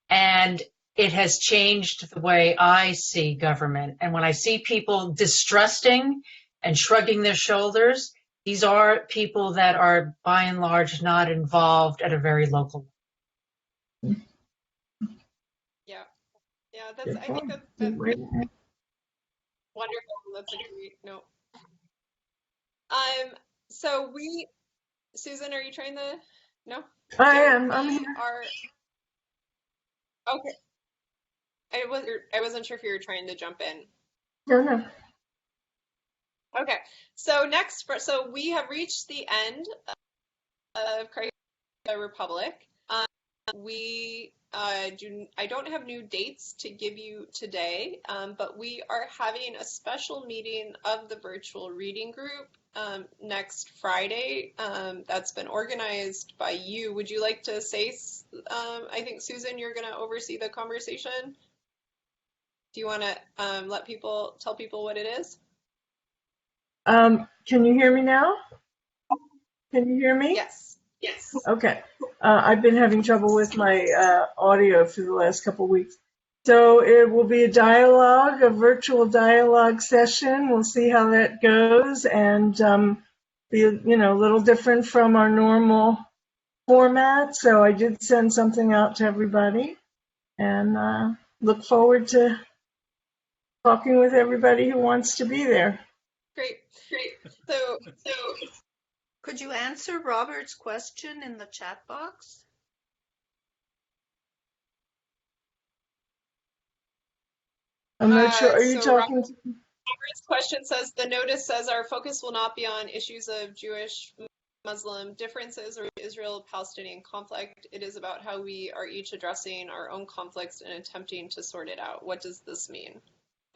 And it has changed the way I see government. And when I see people distrusting and shrugging their shoulders, these are people that are, by and large, not involved at a very local level. Yeah. I think that's wonderful. That's a great note. So Susan, are you trying to? No. I am. I'm here. Okay. I wasn't sure if you were trying to jump in. No. Okay. So so we have reached the end of Crises of the Republic. I don't have new dates to give you today, but we are having a special meeting of the virtual reading group next Friday. That's been organized by you. Would you like to say, I think, Susan, you're going to oversee the conversation? Do you want to tell people what it is? Can you hear me now? Can you hear me? Yes. Okay. I've been having trouble with my audio for the last couple of weeks. So it will be a virtual dialogue session. We'll see how that goes, and be a little different from our normal format. So I did send something out to everybody, and look forward to talking with everybody who wants to be there. Great. So Could you answer Robert's question in the chat box? I'm not sure. Are you So talking? Robert's question says, the notice says our focus will not be on issues of Jewish, Muslim differences or Israel-Palestinian conflict. It is about how we are each addressing our own conflicts and attempting to sort it out. What does this mean?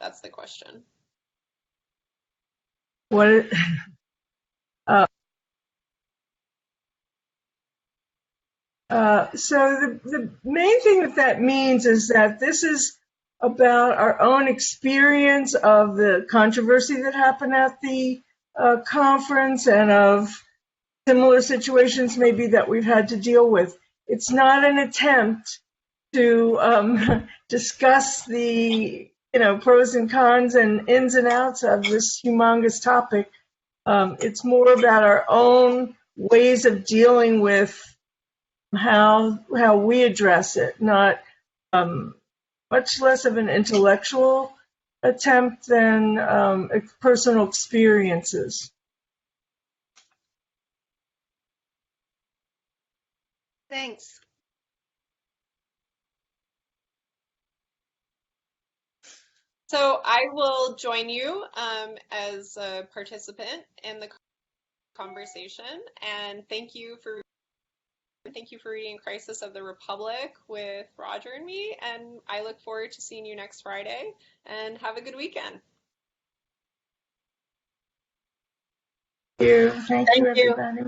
That's the question. What? So the main thing that means is that this is about our own experience of the controversy that happened at the conference and of similar situations maybe that we've had to deal with. It's not an attempt to discuss the pros and cons and ins and outs of this humongous topic. It's more about our own ways of dealing with how we address it, not much less of an intellectual attempt than personal experiences. Thanks. So I will join you as a participant in the conversation, and thank you for reading Crisis of the Republic with Roger and me, and I look forward to seeing you next Friday, and have a good weekend. Thank you. Thank you, everybody.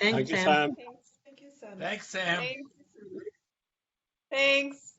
Thank you, Sam. Thanks. Thank you, Sam. Thanks, Sam. Thanks. Thanks.